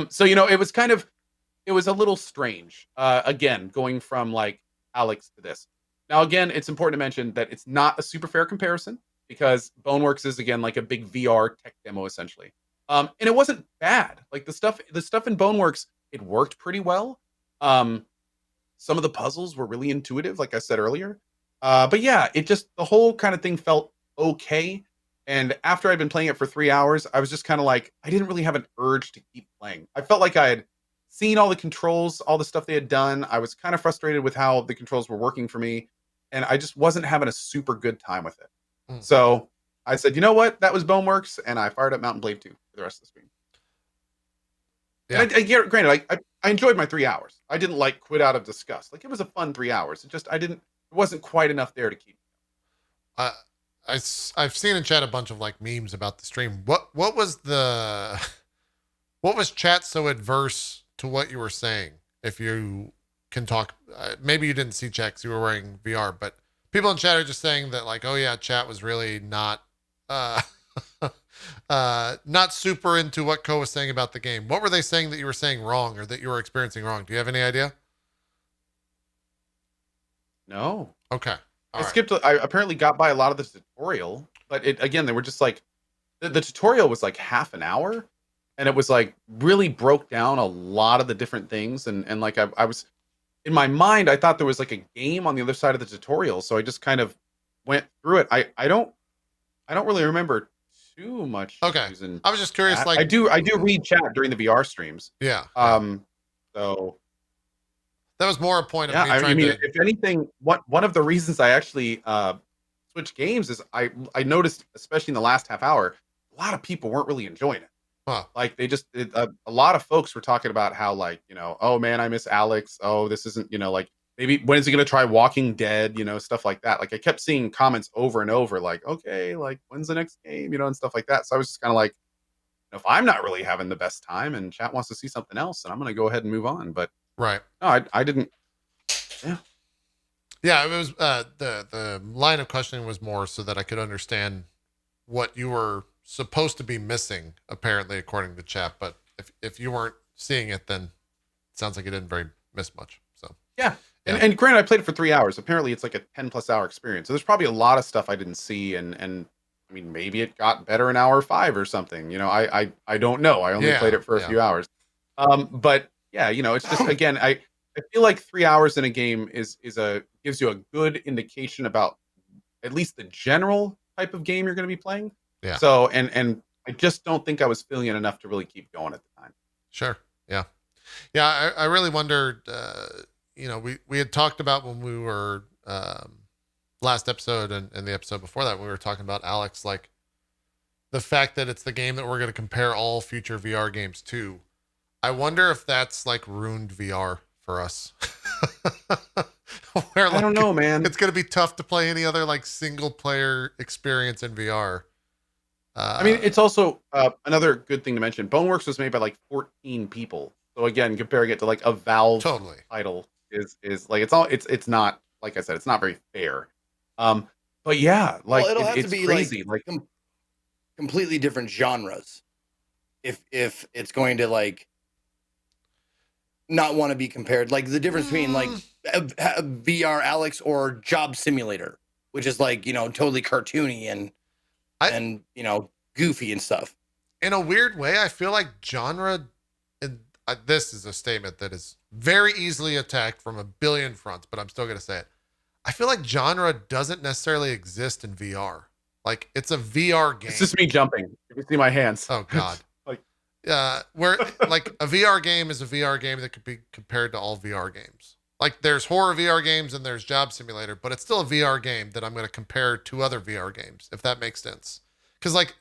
So you know, it was a little strange. Again, going from like Alyx to this. Now, again, it's important to mention that it's not a super fair comparison because Boneworks is again like a big VR tech demo essentially. And it wasn't bad. Like the stuff in Boneworks, it worked pretty well. Some of the puzzles were really intuitive, like I said earlier. But yeah, the whole kind of thing felt okay. And after I'd been playing it for 3 hours, I was just kind of like, I didn't really have an urge to keep playing. I felt like I had seeing all the controls, all the stuff they had done. I was kind of frustrated with how the controls were working for me, and I just wasn't having a super good time with it. Mm. So I said, you know what? That was Boneworks, and I fired up Mountain Blade 2 for the rest of the stream. Yeah. And granted, I enjoyed my 3 hours. I didn't like quit out of disgust. Like, it was a fun 3 hours. It wasn't quite enough there to keep. I've seen in chat a bunch of like memes about the stream. What was chat so adverse to what you were saying? If you can talk, maybe you didn't see chat because you were wearing VR, but people in chat are just saying that like, oh yeah, chat was really not, not super into what Ko was saying about the game. What were they saying that you were saying wrong or that you were experiencing wrong? Do you have any idea? No. Okay. I skipped. I apparently got by a lot of the tutorial, but they were just like, the tutorial was like half an hour, and it was like really broke down a lot of the different things, and like I was in my mind, I thought there was like a game on the other side of the tutorial, so I just kind of went through it. I don't really remember too much. Okay. I was just curious. Chat. Like, I do read chat during the VR streams. Yeah. So that was more a point of me I trying mean, to. if anything, one of the reasons I actually switched games is I noticed, especially in the last half hour, a lot of people weren't really enjoying it. Huh. Like, they just a lot of folks were talking about how, like, oh man, I miss Alyx. Oh, this isn't, like, maybe when is he going to try Walking Dead, stuff like that. Like, I kept seeing comments over and over, like, okay, like, when's the next game, and stuff like that. So I was just kind of like, if I'm not really having the best time and chat wants to see something else, then I'm going to go ahead and move on. But right. No, I didn't. Yeah, it was the line of questioning was more so that I could understand what you were supposed to be missing, apparently, according to chat. But if you weren't seeing it, then it sounds like you didn't very miss much. So yeah. And granted, I played it for 3 hours. Apparently, it's like a 10+ hour experience. So there's probably a lot of stuff I didn't see, and I mean, maybe it got better in hour 5 or something. I don't know. I only played it for a few hours. But yeah, it's just, again, I feel like 3 hours in a game gives you a good indication about at least the general type of game you're going to be playing. Yeah. So and I just don't think I was feeling it enough to really keep going at the time. Sure. Yeah. Yeah. I really wondered. We had talked about when we were last episode and the episode before that, we were talking about Alyx, like the fact that it's the game that we're going to compare all future VR games to. I wonder if that's like ruined VR for us. Where, like, I don't know, man. It's going to be tough to play any other like single player experience in VR. I mean, it's also another good thing to mention. Boneworks was made by like 14 people. So again, comparing it to like a Valve title is like, it's not, like I said, it's not very fair. But yeah, like, it'll have it's to be crazy. like completely different genres. If it's going to like not want to be compared, like the difference between like a VR Alyx or Job Simulator, which is like, totally cartoony and goofy and stuff. In a weird way, I feel like genre, and this is a statement that is very easily attacked from a billion fronts, but I'm still going to say it. I feel like genre doesn't necessarily exist in VR. Like, it's a VR game. It's just me jumping. You can see my hands. Oh God. Where like a VR game is a VR game that could be compared to all VR games. Like, there's horror VR games and there's Job Simulator, but it's still a VR game that I'm going to compare to other VR games, if that makes sense. Because like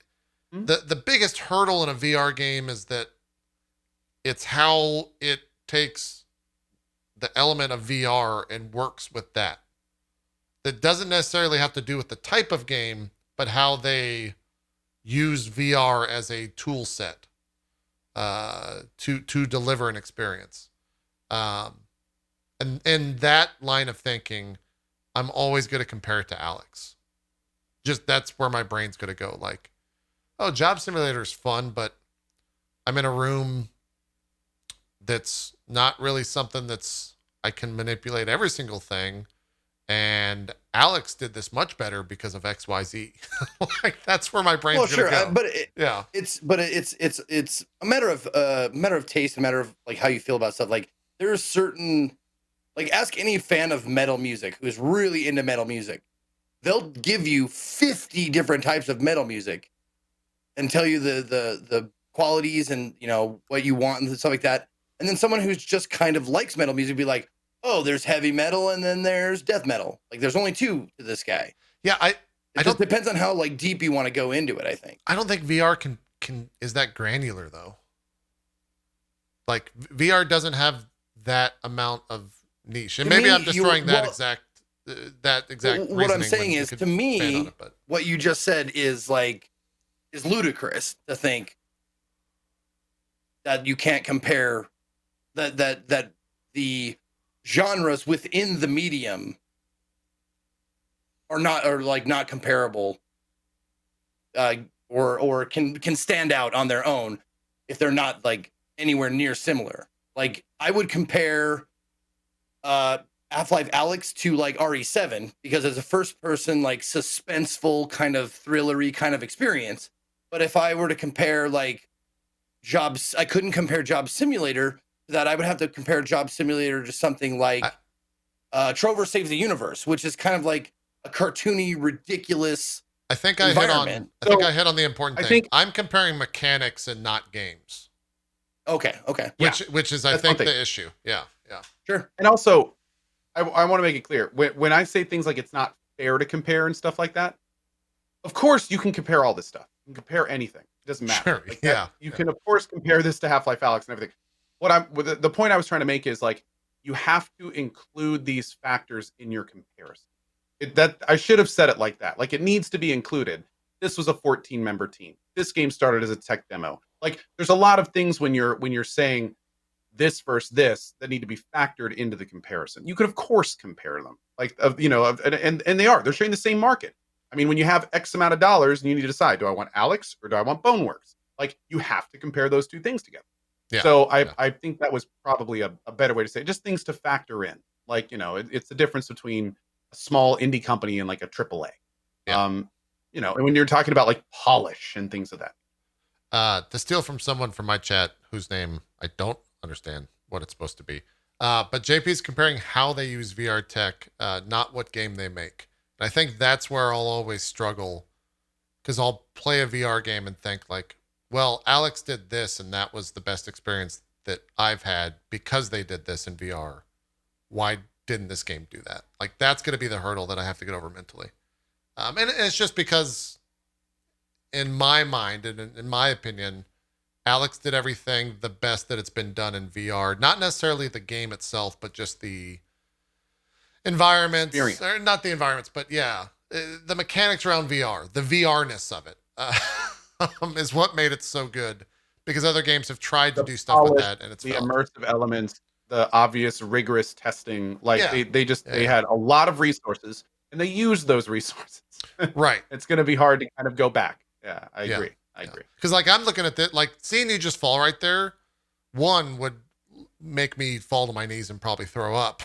the biggest hurdle in a VR game is that it's how it takes the element of VR and works with that. That doesn't necessarily have to do with the type of game, but how they use VR as a tool set to deliver an experience. And in that line of thinking, I'm always going to compare it to Alyx. Just that's where my brain's going to go. Like, oh, Job Simulator is fun, but I'm in a room that's not really something that's I can manipulate every single thing. And Alyx did this much better because of XYZ. Like, that's where my brain's going to go. It's a matter of taste, a matter of like how you feel about stuff. Like, there's certain, like, ask any fan of metal music who's really into metal music. They'll give you 50 different types of metal music and tell you the qualities and what you want and stuff like that. And then someone who's just kind of likes metal music would be like, oh, there's heavy metal and then there's death metal. Like there's only two to this guy. Yeah, It just depends on how like deep you want to go into it, I think. I don't think VR can is that granular though. Like VR doesn't have that amount of niche. And maybe I'm destroying that exact what I'm saying is, to me, what you just said is ludicrous to think that you can't compare that the genres within the medium are not comparable, or can stand out on their own if they're not like anywhere near similar. Like I would compare Half-Life Alyx to like RE7 because it's a first person like suspenseful kind of thrillery kind of experience. But if I were to compare like jobs, I couldn't compare Job Simulator to that. I would have to compare Job Simulator to something like Trover Saves the Universe, which is kind of like a cartoony, ridiculous I think I hit on the important thing. I'm comparing mechanics and not games. Okay. Which is I think the issue. Yeah. Sure. And also, I want to make it clear when I say things like it's not fair to compare and stuff like that. Of course, you can compare all this stuff. You can compare anything. It doesn't matter. Sure. You can of course compare this to Half-Life Alyx and everything. The point I was trying to make is like you have to include these factors in your comparison. That I should have said it like that. Like it needs to be included. This was a 14-member team. This game started as a tech demo. Like there's a lot of things when you're saying this versus this that need to be factored into the comparison. You could of course compare them. And they're sharing the same market. I mean, when you have X amount of dollars and you need to decide, do I want Alyx or do I want Boneworks? Like you have to compare those two things together. Yeah, so I think that was probably a better way to say it. Just things to factor in. Like, it's the difference between a small indie company and like a AAA. Yeah. And when you're talking about like polish and things of that. To steal from someone from my chat whose name I don't understand what it's supposed to be. But JP's comparing how they use VR tech, not what game they make. And I think that's where I'll always struggle because I'll play a VR game and think like, well, Alyx did this and that was the best experience that I've had because they did this in VR. Why didn't this game do that? Like that's going to be the hurdle that I have to get over mentally. And it's just because in my mind and in my opinion, Alyx did everything the best that it's been done in VR. Not necessarily the game itself, but just the environments, or not the environments, but the mechanics around VR, the VR-ness of it is what made it so good because other games have tried to do stuff with that and it's the immersive elements, the obvious rigorous testing. Like they had a lot of resources and they used those resources. Right. It's going to be hard to kind of go back. Yeah, I agree. I agree. Because like I'm looking at that, like seeing you just fall right there, one would make me fall to my knees and probably throw up.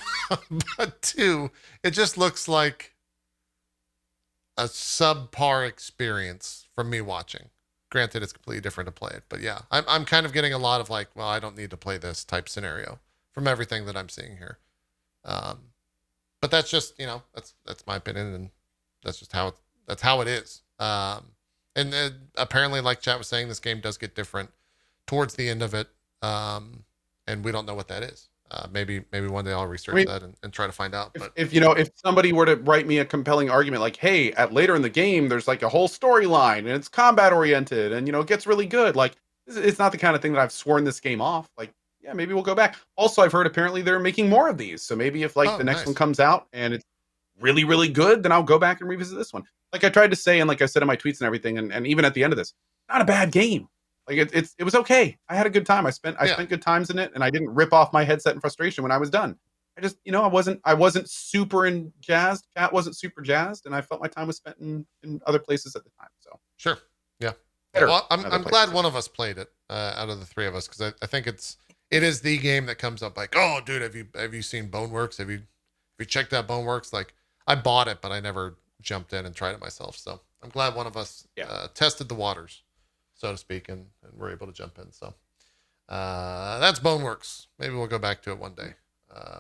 But two, it just looks like a subpar experience from me watching. Granted, it's completely different to play it, but yeah, I'm kind of getting a lot of like, well, I don't need to play this type scenario from everything that I'm seeing here. But that's just, that's my opinion, and that's just how it is. And apparently, like chat was saying, this game does get different towards the end of it, and we don't know what that is. Maybe one day I'll research that and try to find out. But if somebody were to write me a compelling argument, like, hey, later in the game, there's like a whole storyline and it's combat oriented and it gets really good. Like, it's not the kind of thing that I've sworn this game off. Like, yeah, maybe we'll go back. Also, I've heard apparently they're making more of these. So maybe if the next one comes out and it's really, really good, then I'll go back and revisit this one. Like I tried to say, and like I said in my tweets and everything, and even at the end of this, not a bad game. Like it was okay. I had a good time. I spent good times in it, and I didn't rip off my headset in frustration when I was done. I just, I wasn't super jazzed. Cat wasn't super jazzed, and I felt my time was spent in other places at the time. So sure, yeah. Well, I'm glad one of us played it out of the three of us because I think it is the game that comes up like, oh, dude, have you seen Boneworks? Have you checked out Boneworks? Like I bought it, but I never jumped in and tried it myself. So I'm glad one of us tested the waters, so to speak, and we're able to jump in. So that's Boneworks. Maybe we'll go back to it one day.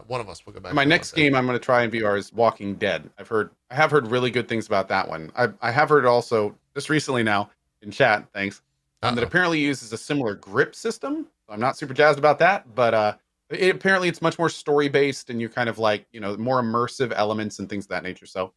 One of us will go back. My next game I'm going to try in VR is Walking Dead. I have heard really good things about that one. I have heard also just recently now in chat, thanks, that apparently uses a similar grip system I'm not super jazzed about that, but apparently it's much more story based, and you're kind of like, more immersive elements and things of that nature. So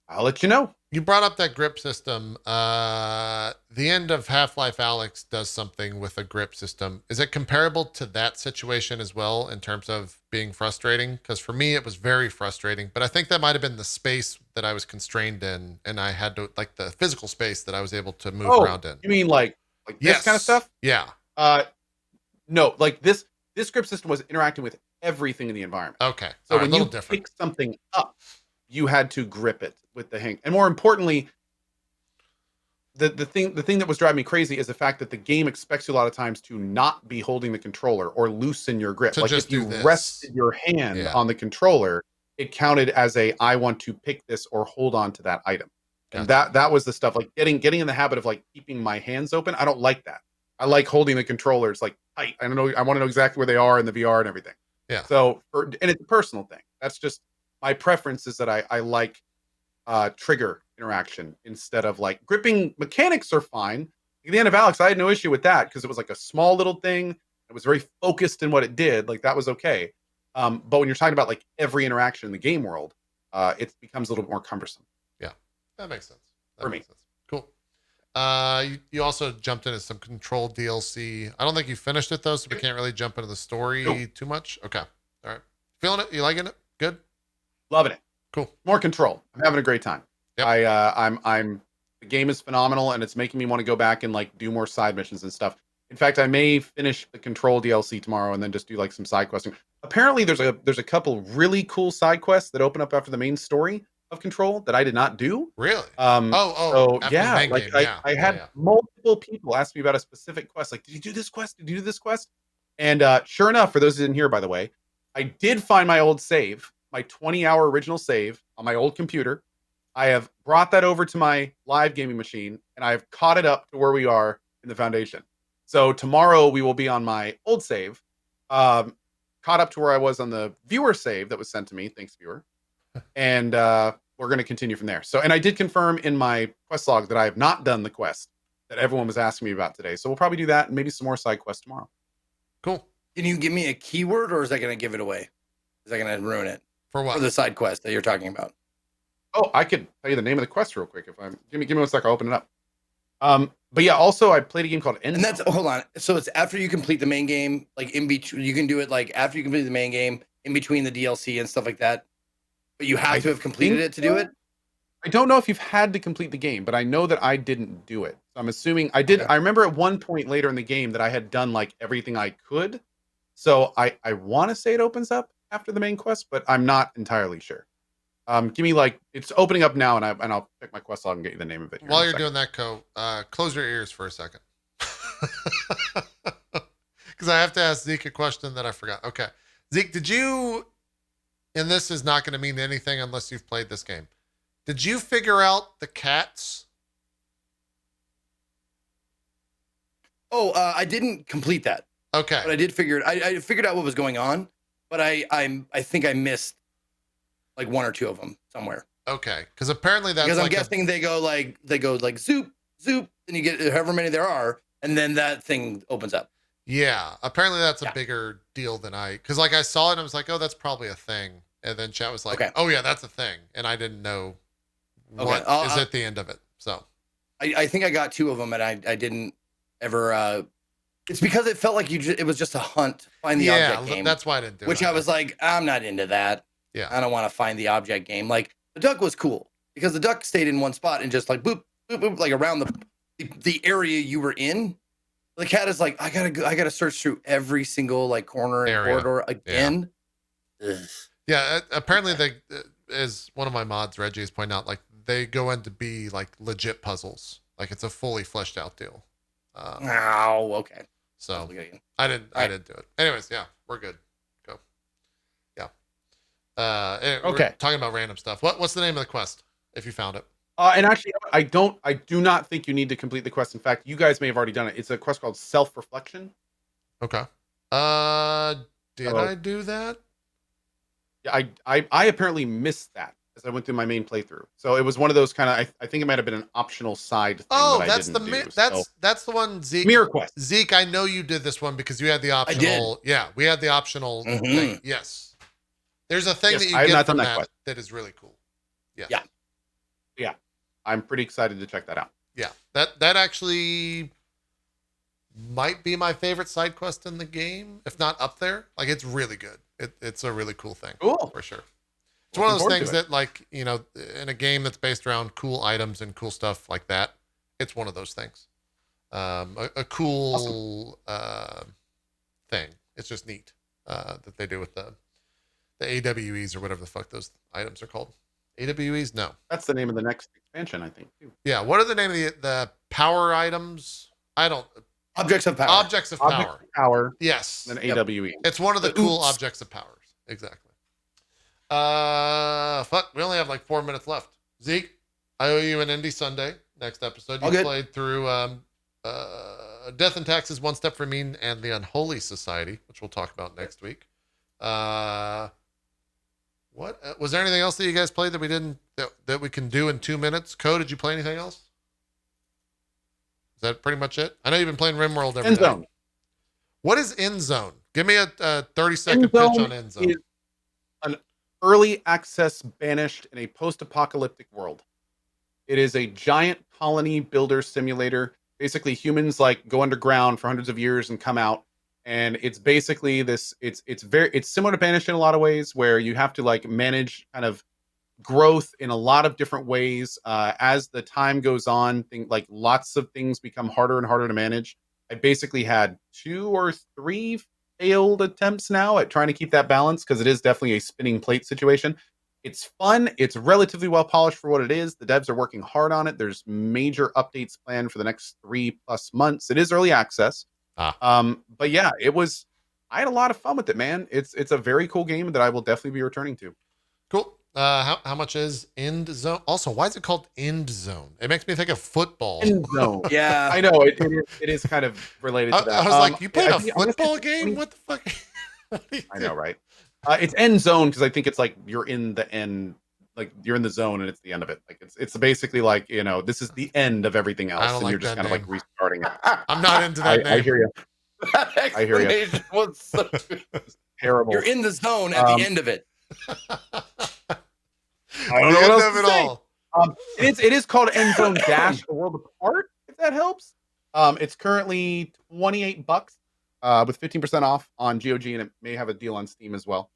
I'll let you know. You brought up that grip system. The end of Half-Life Alyx does something with a grip system. Is it comparable to that situation as well in terms of being frustrating? Because for me, it was very frustrating, but I think that might have been the space that I was constrained in, and I had to, like, the physical space that I was able to move Oh, around in. you mean like this kind of Yes. stuff? Yeah. No, like this grip system was interacting with everything in the environment. Okay. So All right, when a little you different. pick something up, you had to grip it with the hand. And more importantly, the thing that was driving me crazy is the fact that the game expects you a lot of times to not be holding the controller or loosen your grip. To Like just if you do this. rested your hand Yeah. on the controller, it counted as I want to pick this or hold on to that item. And Gotcha. that was the stuff, like getting in the habit of like keeping my hands open. I don't like that. I like holding the controllers like tight. I want to know exactly where they are in the VR and everything. Yeah. So and it's a personal thing. That's just my preference, is that I like trigger interaction instead of like gripping. Mechanics are fine. At the end of Alyx, I had no issue with that because it was like a small little thing. It was very focused in what it did. Like that was okay. But when you're talking about like every interaction in the game world, it becomes a little bit more cumbersome. Yeah. That makes sense. That For makes me. sense. Cool. You also jumped into some Control DLC. I don't think you finished it though, so we can't really jump into the story too much. Okay. All right. Feeling it? You liking it? Good? Loving it. Cool. More control. I'm having a great time. Yep. I'm the game is phenomenal, and it's making me want to go back and like do more side missions and stuff. In fact, I may finish the Control DLC tomorrow and then just do like some side questing. Apparently there's a couple really cool side quests that open up after the main story of Control that I did not do. Really? So After the yeah, main like game. I had Yeah. multiple people ask me about a specific quest. Like, did you do this quest? Did you do this quest? And sure enough, for those who didn't hear, by the way, I did find my old save, my 20-hour original save on my old computer. I have brought that over to my live gaming machine, and I have caught it up to where we are in the Foundation. So tomorrow we will be on my old save, caught up to where I was on the viewer save that was sent to me. Thanks, viewer. And we're going to continue from there. So, and I did confirm in my quest log that I have not done the quest that everyone was asking me about today. So we'll probably do that and maybe some more side quests tomorrow. Cool. Can you give me a keyword, or is that going to give it away? Is that going to ruin it? For what? For the side quest that you're talking about. Oh, I could tell you the name of the quest real quick. Give me 1 sec, I'll open it up. But yeah, also I played a game called Endzone. And that's, hold on. So it's after you complete the main game, like in between, you can do it like after you complete the main game, in between the DLC and stuff like that. But you have to have completed it to do it. I don't know if you've had to complete the game, but I know that I didn't do it. So I'm assuming I did. Okay. I remember at one point later in the game that I had done like everything I could. So I want to say it opens up after the main quest, but I'm not entirely sure. Give me like, it's opening up now, and I'll check my quest log and get you the name of it. While you're doing that, Co, close your ears for a second. Because I have to ask Zeke a question that I forgot. Okay. Zeke, did you, and this is not going to mean anything unless you've played this game, did you figure out the cats? Oh, I didn't complete that. Okay. But I did figure it. I figured out what was going on, but I think I missed like one or two of them somewhere. Okay, because apparently that's because I'm guessing they go like zoop zoop, and you get however many there are, and then that thing opens up. Yeah, apparently that's a bigger deal than because like I saw it and I was like, oh, that's probably a thing, and then chat was like, oh yeah, that's a thing, and I didn't know what is at the end of it. So I think I got two of them, and I didn't ever. It's because it felt like it was just a hunt, find the object game. That's why I didn't do it. Which I was like, I'm not into that. Yeah. I don't want to find the object game. Like the duck was cool because the duck stayed in one spot and just like boop, boop, boop, like around the area you were in. The cat is like, I gotta search through every single like corner and corridor again. Yeah. Apparently they, as one of my mods, Reggie, is pointing out, like they go in to be like legit puzzles. Like it's a fully fleshed out deal. Okay. So I didn't do it. Anyways, yeah, we're good. Go. Yeah. We're talking about random stuff. What's the name of the quest if you found it? And actually, I do not think you need to complete the quest. In fact, you guys may have already done it. It's a quest called Self-Reflection. Okay. Did I do that? Yeah, I apparently missed that. as I went through my main playthrough. So it was one of those kind of. I think it might have been an optional side thing Oh, that I that's didn't do. that's the one, Zeke. Mirror Quest. Zeke, I know you did this one because you had the I did. optional. Yeah, we had the optional thing. Yes, there's a thing Yes, that I you have get not from done that that quest. that is really cool. Yes. Yeah. Yeah, I'm pretty excited to check that out. Yeah, that actually might be my favorite side quest in the game, if not up there. Like, it's really good. It's a really cool thing. Cool. For sure. It's one of those Looking things forward that, like, you know, in a game that's based around cool items and cool stuff like that, it's one of those things. A cool thing. It's just neat that they do with the AWEs or whatever the fuck those items are called. AWEs? No. That's the name of the next expansion, I think, too. Yeah. What are the name of the power items? I don't. Objects of power. Objects of power. Objects of power. Yes. And AWE. It's one of the The cool oops. objects of powers. Exactly. Fuck. We only have like 4 minutes left. Zeke, I owe you an Indie Sunday next episode. All You good. played through Death and Taxes, One Step from Mean, and The Unholy Society, which we'll talk about next week. What was there anything else that you guys played that we didn't that we can do in 2 minutes? Code, did you play anything else? Is that pretty much it? I know you've been playing RimWorld every day. Endzone. What is Endzone? Give me a 30-second pitch on Endzone. Is an early access banished in a post-apocalyptic world. It is a giant colony builder simulator. Basically, humans like go underground for hundreds of years and come out. And it's basically this. It's similar to Banished in a lot of ways, where you have to like manage kind of growth in a lot of different ways as the time goes on. Like lots of things become harder and harder to manage. I basically had 2 or 3 failed attempts now at trying to keep that balance, because it is definitely a spinning plate situation. It's fun. It's relatively well polished for what it is. The devs are working hard on it. There's major updates planned for the next 3+ months. It is early access. But yeah, I had a lot of fun with it, man. It's a very cool game that I will definitely be returning to. Cool. How much is Endzone? Also, why is it called Endzone? It makes me think of football. Endzone. Yeah. I know it is kind of related to that. I was like, you played a honestly, football game? What the fuck? I know, right? It's end zone because I think it's like you're in the end, like you're in the zone and it's the end of it. Like it's basically like, you know, this is the end of everything else, and like you're just that kind of like name. restarting it. I'm not into that name. I hear you. That I hear you. explanation was so good. Terrible. You're in the zone at the end of it. I don't know what else to say. all. It is called End Zone Dash a World Apart, if that helps. It's currently $28 with 15% off on GOG, and it may have a deal on Steam as well.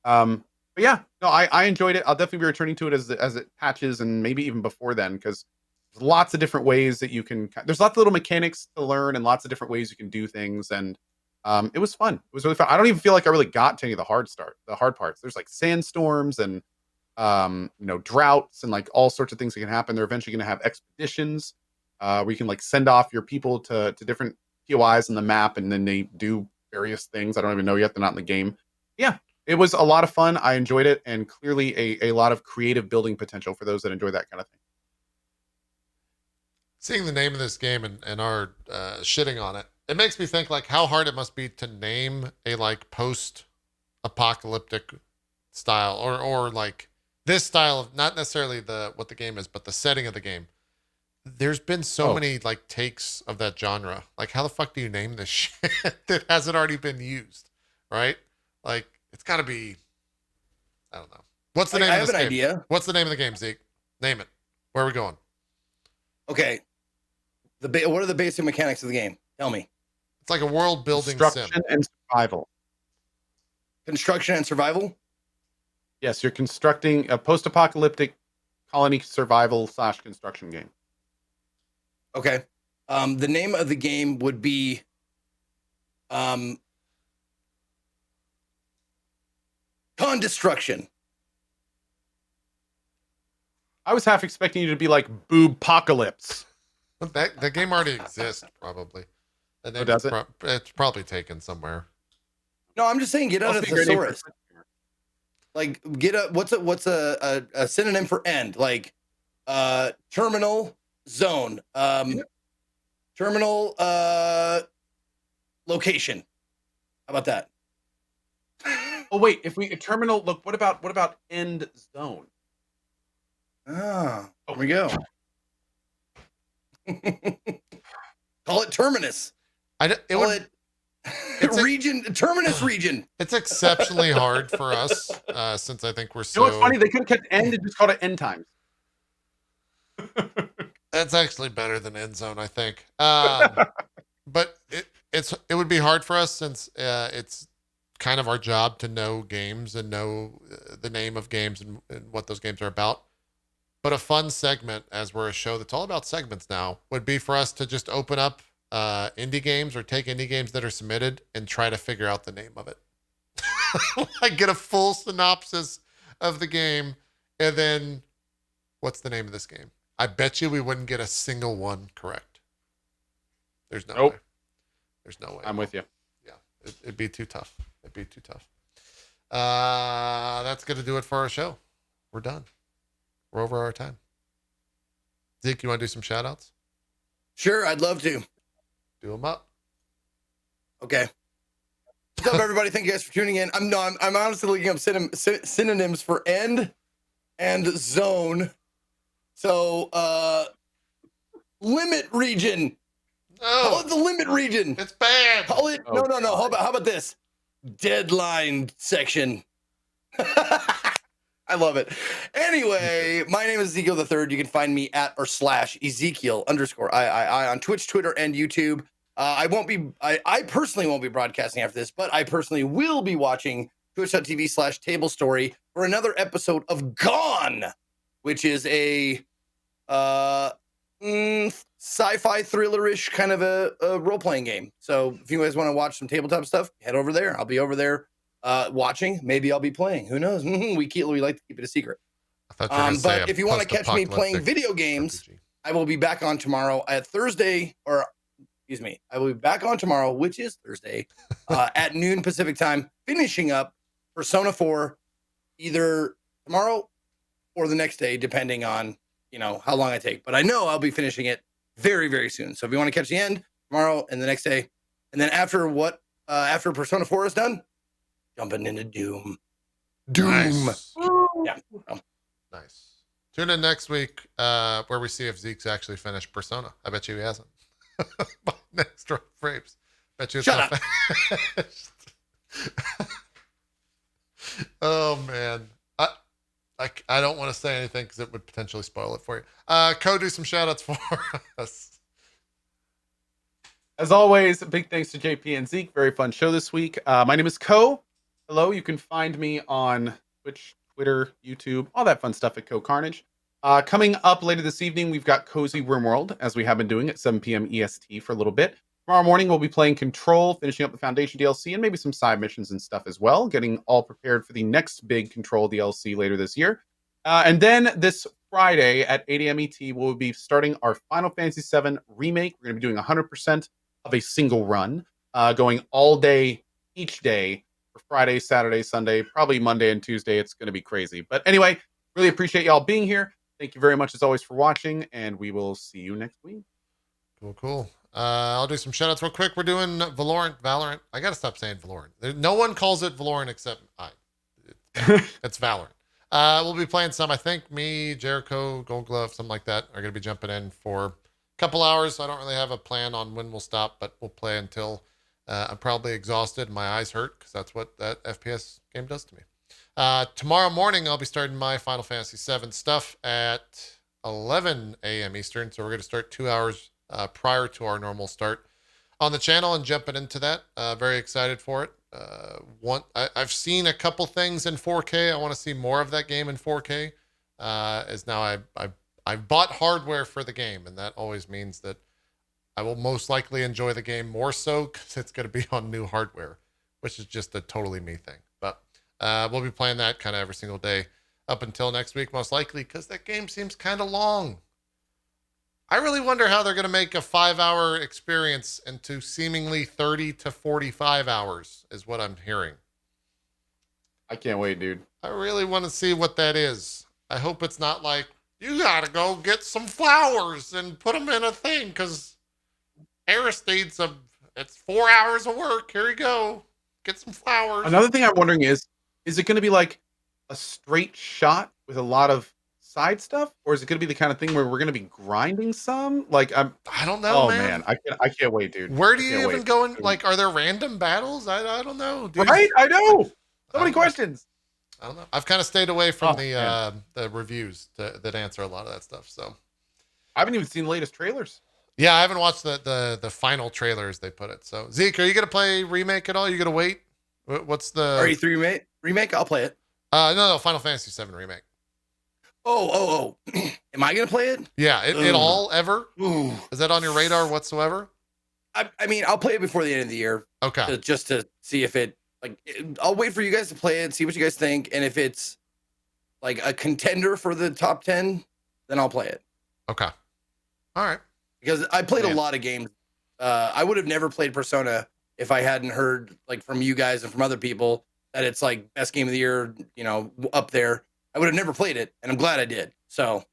But yeah, no, I enjoyed it. I'll definitely be returning to it as it patches, and maybe even before then, because there's lots of different ways that you can. There's lots of little mechanics to learn, and lots of different ways you can do things, and it was fun. It was really fun. I don't even feel like I really got to any of the hard parts. There's like sandstorms and droughts and like all sorts of things that can happen. They're eventually going to have expeditions where you can like send off your people to different POIs in the map, and then they do various things. I don't even know yet. They're not in the game. Yeah, it was a lot of fun. I enjoyed it, and clearly a lot of creative building potential for those that enjoy that kind of thing. Seeing the name of this game and our shitting on it, it makes me think like how hard it must be to name a like post-apocalyptic style or like this style of not necessarily what the game is, but the setting of the game. There's been so many like takes of that genre. Like, how the fuck do you name this shit that hasn't already been used? Right? Like, it's got to be. I don't know. What's the name? I of have this an game? idea. What's the name of the game, Zeke? Name it. Where are we going? Okay. What are the basic mechanics of the game? Tell me. It's like a world building sim. Construction and survival. Construction and survival? Yes, you're constructing a post-apocalyptic colony survival / construction game. Okay. The name of the game would be Con-Destruction. I was half expecting you to be like Boob-Pocalypse. That game already exists, probably. That name does it? It's probably taken somewhere. No, I'm just saying get out of Must be a great name thesaurus. Like what's a synonym for end? Like terminal zone. Terminal location. How about that? Oh wait, if we terminal look, what about end zone? Ah, there we go. Call it Terminus. Terminus region. It's exceptionally hard for us since I think we're so. You know what's funny? They could have kept end and just called it end times. That's actually better than Endzone, I think. But it would be hard for us since it's kind of our job to know games and know the name of games and what those games are about. But a fun segment, as we're a show that's all about segments now, would be for us to just open up indie games or take indie games that are submitted and try to figure out the name of it. Like get a full synopsis of the game and then what's the name of this game? I bet you we wouldn't get a single one correct. There's no way. There's no way. I'm with you. Yeah, it'd be too tough. It'd be too tough. That's going to do it for our show. We're done. We're over our time. Zeke, you want to do some shout outs? Sure, I'd love to. Do them up. Okay. What's up, everybody? Thank you guys for tuning in. I'm honestly looking up synonyms for end and zone. So, limit region. No. Call it the limit region. It's bad. Call it no. How about this? Deadline section. I love it. Anyway, my name is Ezekiel III. You can find me at or / Ezekiel _I on Twitch, Twitter, and YouTube. I personally won't be broadcasting after this, but I personally will be watching twitch.tv /table story for another episode of Gone, which is a sci-fi thriller-ish kind of a role-playing game. So if you guys want to watch some tabletop stuff, head over there. I'll be over there watching. Maybe I'll be playing. Who knows? We like to keep it a secret. But if you want to catch me playing video games, RPG. I will be back on tomorrow at Thursday, or excuse me, I will be back on tomorrow, which is Thursday, at noon Pacific time, finishing up Persona 4 either tomorrow or the next day, depending on how long I take. But I know I'll be finishing it very, very soon. So if you want to catch the end tomorrow and the next day, and then after Persona 4 is done, jumping into Doom. Nice. Yeah. Nice. Tune in next week where we see if Zeke's actually finished Persona. I bet you he hasn't. Next drop frames. Bet you it's Shut not up. Oh man. I don't want to say anything because it would potentially spoil it for you. Do some shout outs for us. As always, big thanks to JP and Zeke. Very fun show this week. My name is Co. Hello, you can find me on Twitch, Twitter, YouTube, all that fun stuff at Co Carnage. Coming up later this evening, we've got Cozy Wormworld, as we have been doing at 7 p.m. EST for a little bit. Tomorrow morning, we'll be playing Control, finishing up the Foundation DLC, and maybe some side missions and stuff as well, getting all prepared for the next big Control DLC later this year. And then this Friday at 8 a.m. ET, we'll be starting our Final Fantasy VII Remake. We're going to be doing 100% of a single run, going all day, each day, for Friday, Saturday, Sunday, probably Monday and Tuesday. It's going to be crazy. But anyway, really appreciate y'all being here. Thank you very much, as always, for watching, and we will see you next week. Cool. I'll do some shout outs real quick. We're doing Valorant. I got to stop saying Valorant. No one calls it Valorant except I. It's Valorant. We'll be playing some. I think me, Jericho, Gold Glove, something like that, are going to be jumping in for a couple hours. I don't really have a plan on when we'll stop, but we'll play until I'm probably exhausted and my eyes hurt because that's what that FPS game does to me. Tomorrow morning, I'll be starting my Final Fantasy VII stuff at 11 a.m. Eastern. So we're going to start 2 hours prior to our normal start on the channel and jumping into that. Very excited for it. I've seen a couple things in 4K. I want to see more of that game in 4K. As now I bought hardware for the game, and that always means that I will most likely enjoy the game more so because it's going to be on new hardware, which is just a totally me thing. But we'll be playing that kind of every single day up until next week, most likely, because that game seems kind of long. I really wonder how they're going to make a 5-hour experience into seemingly 30 to 45 hours, is what I'm hearing. I can't wait, dude. I really want to see what that is. I hope it's not like, you got to go get some flowers and put them in a thing, because Aristide's it's 4 hours of work. Here you go. Get some flowers. Another thing I'm wondering is it going to be like a straight shot with a lot of side stuff, or is it going to be the kind of thing where we're going to be grinding some? Like, I don't know, man. I can't wait, dude. Where do you can't even wait. go in? Like, are there random battles? I don't know, dude. Right? I know. So I many don't know. questions. I don't know. I've kind of stayed away from man. the reviews that answer a lot of that stuff. So I haven't even seen the latest trailers. yeah, I haven't watched the final trailers they put it. So Zeke, are you gonna play Remake at all? You gonna wait? What's the RE3 remake? I'll play it. no, Final Fantasy 7 Remake. Oh. Am I gonna play it? Yeah, it all ever? Ooh. Is that on your radar whatsoever? I mean, I'll play it before the end of the year. Okay. Just to see if it I'll wait for you guys to play it, see what you guys think, and if it's like a contender for the top 10, then I'll play it. Okay. All right. Because I played a lot of games. I would have never played Persona if I hadn't heard like from you guys and from other people that it's like best game of the year, up there. I would have never played it, and I'm glad I did. So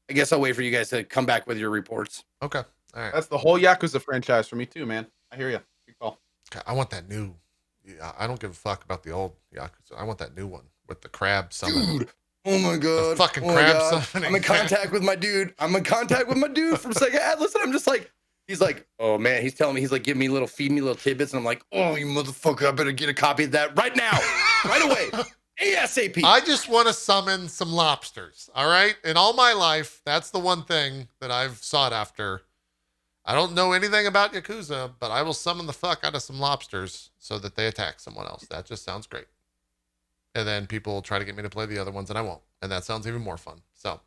I guess I'll wait for you guys to come back with your reports. Okay. All right. That's the whole Yakuza franchise for me too, man. I hear you. Good call. Okay. I want that new. Yeah, I don't give a fuck about the old Yakuza. I want that new one with the crab summon. Dude, oh my god. The fucking crab summoning. I'm in contact with my dude. from Sega Atlas, and I'm just like, he's like, oh man, he's telling me, he's like, feed me little tidbits, and I'm like, oh, you motherfucker, I better get a copy of that right now, right away, ASAP. I just want to summon some lobsters. All right. In all my life, that's the one thing that I've sought after. I don't know anything about Yakuza, but I will summon the fuck out of some lobsters so that they attack someone else. That just sounds great. And then people will try to get me to play the other ones, and I won't. And that sounds even more fun. So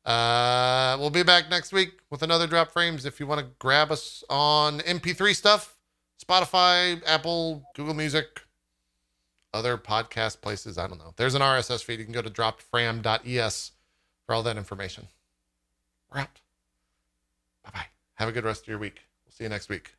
we'll be back next week with another Drop Frames. If you want to grab us on MP3 stuff, Spotify, Apple, Google Music, other podcast places, I don't know. There's an RSS feed. You can go to droppedfram.es for all that information. We're out. Bye-bye. Have a good rest of your week. We'll see you next week.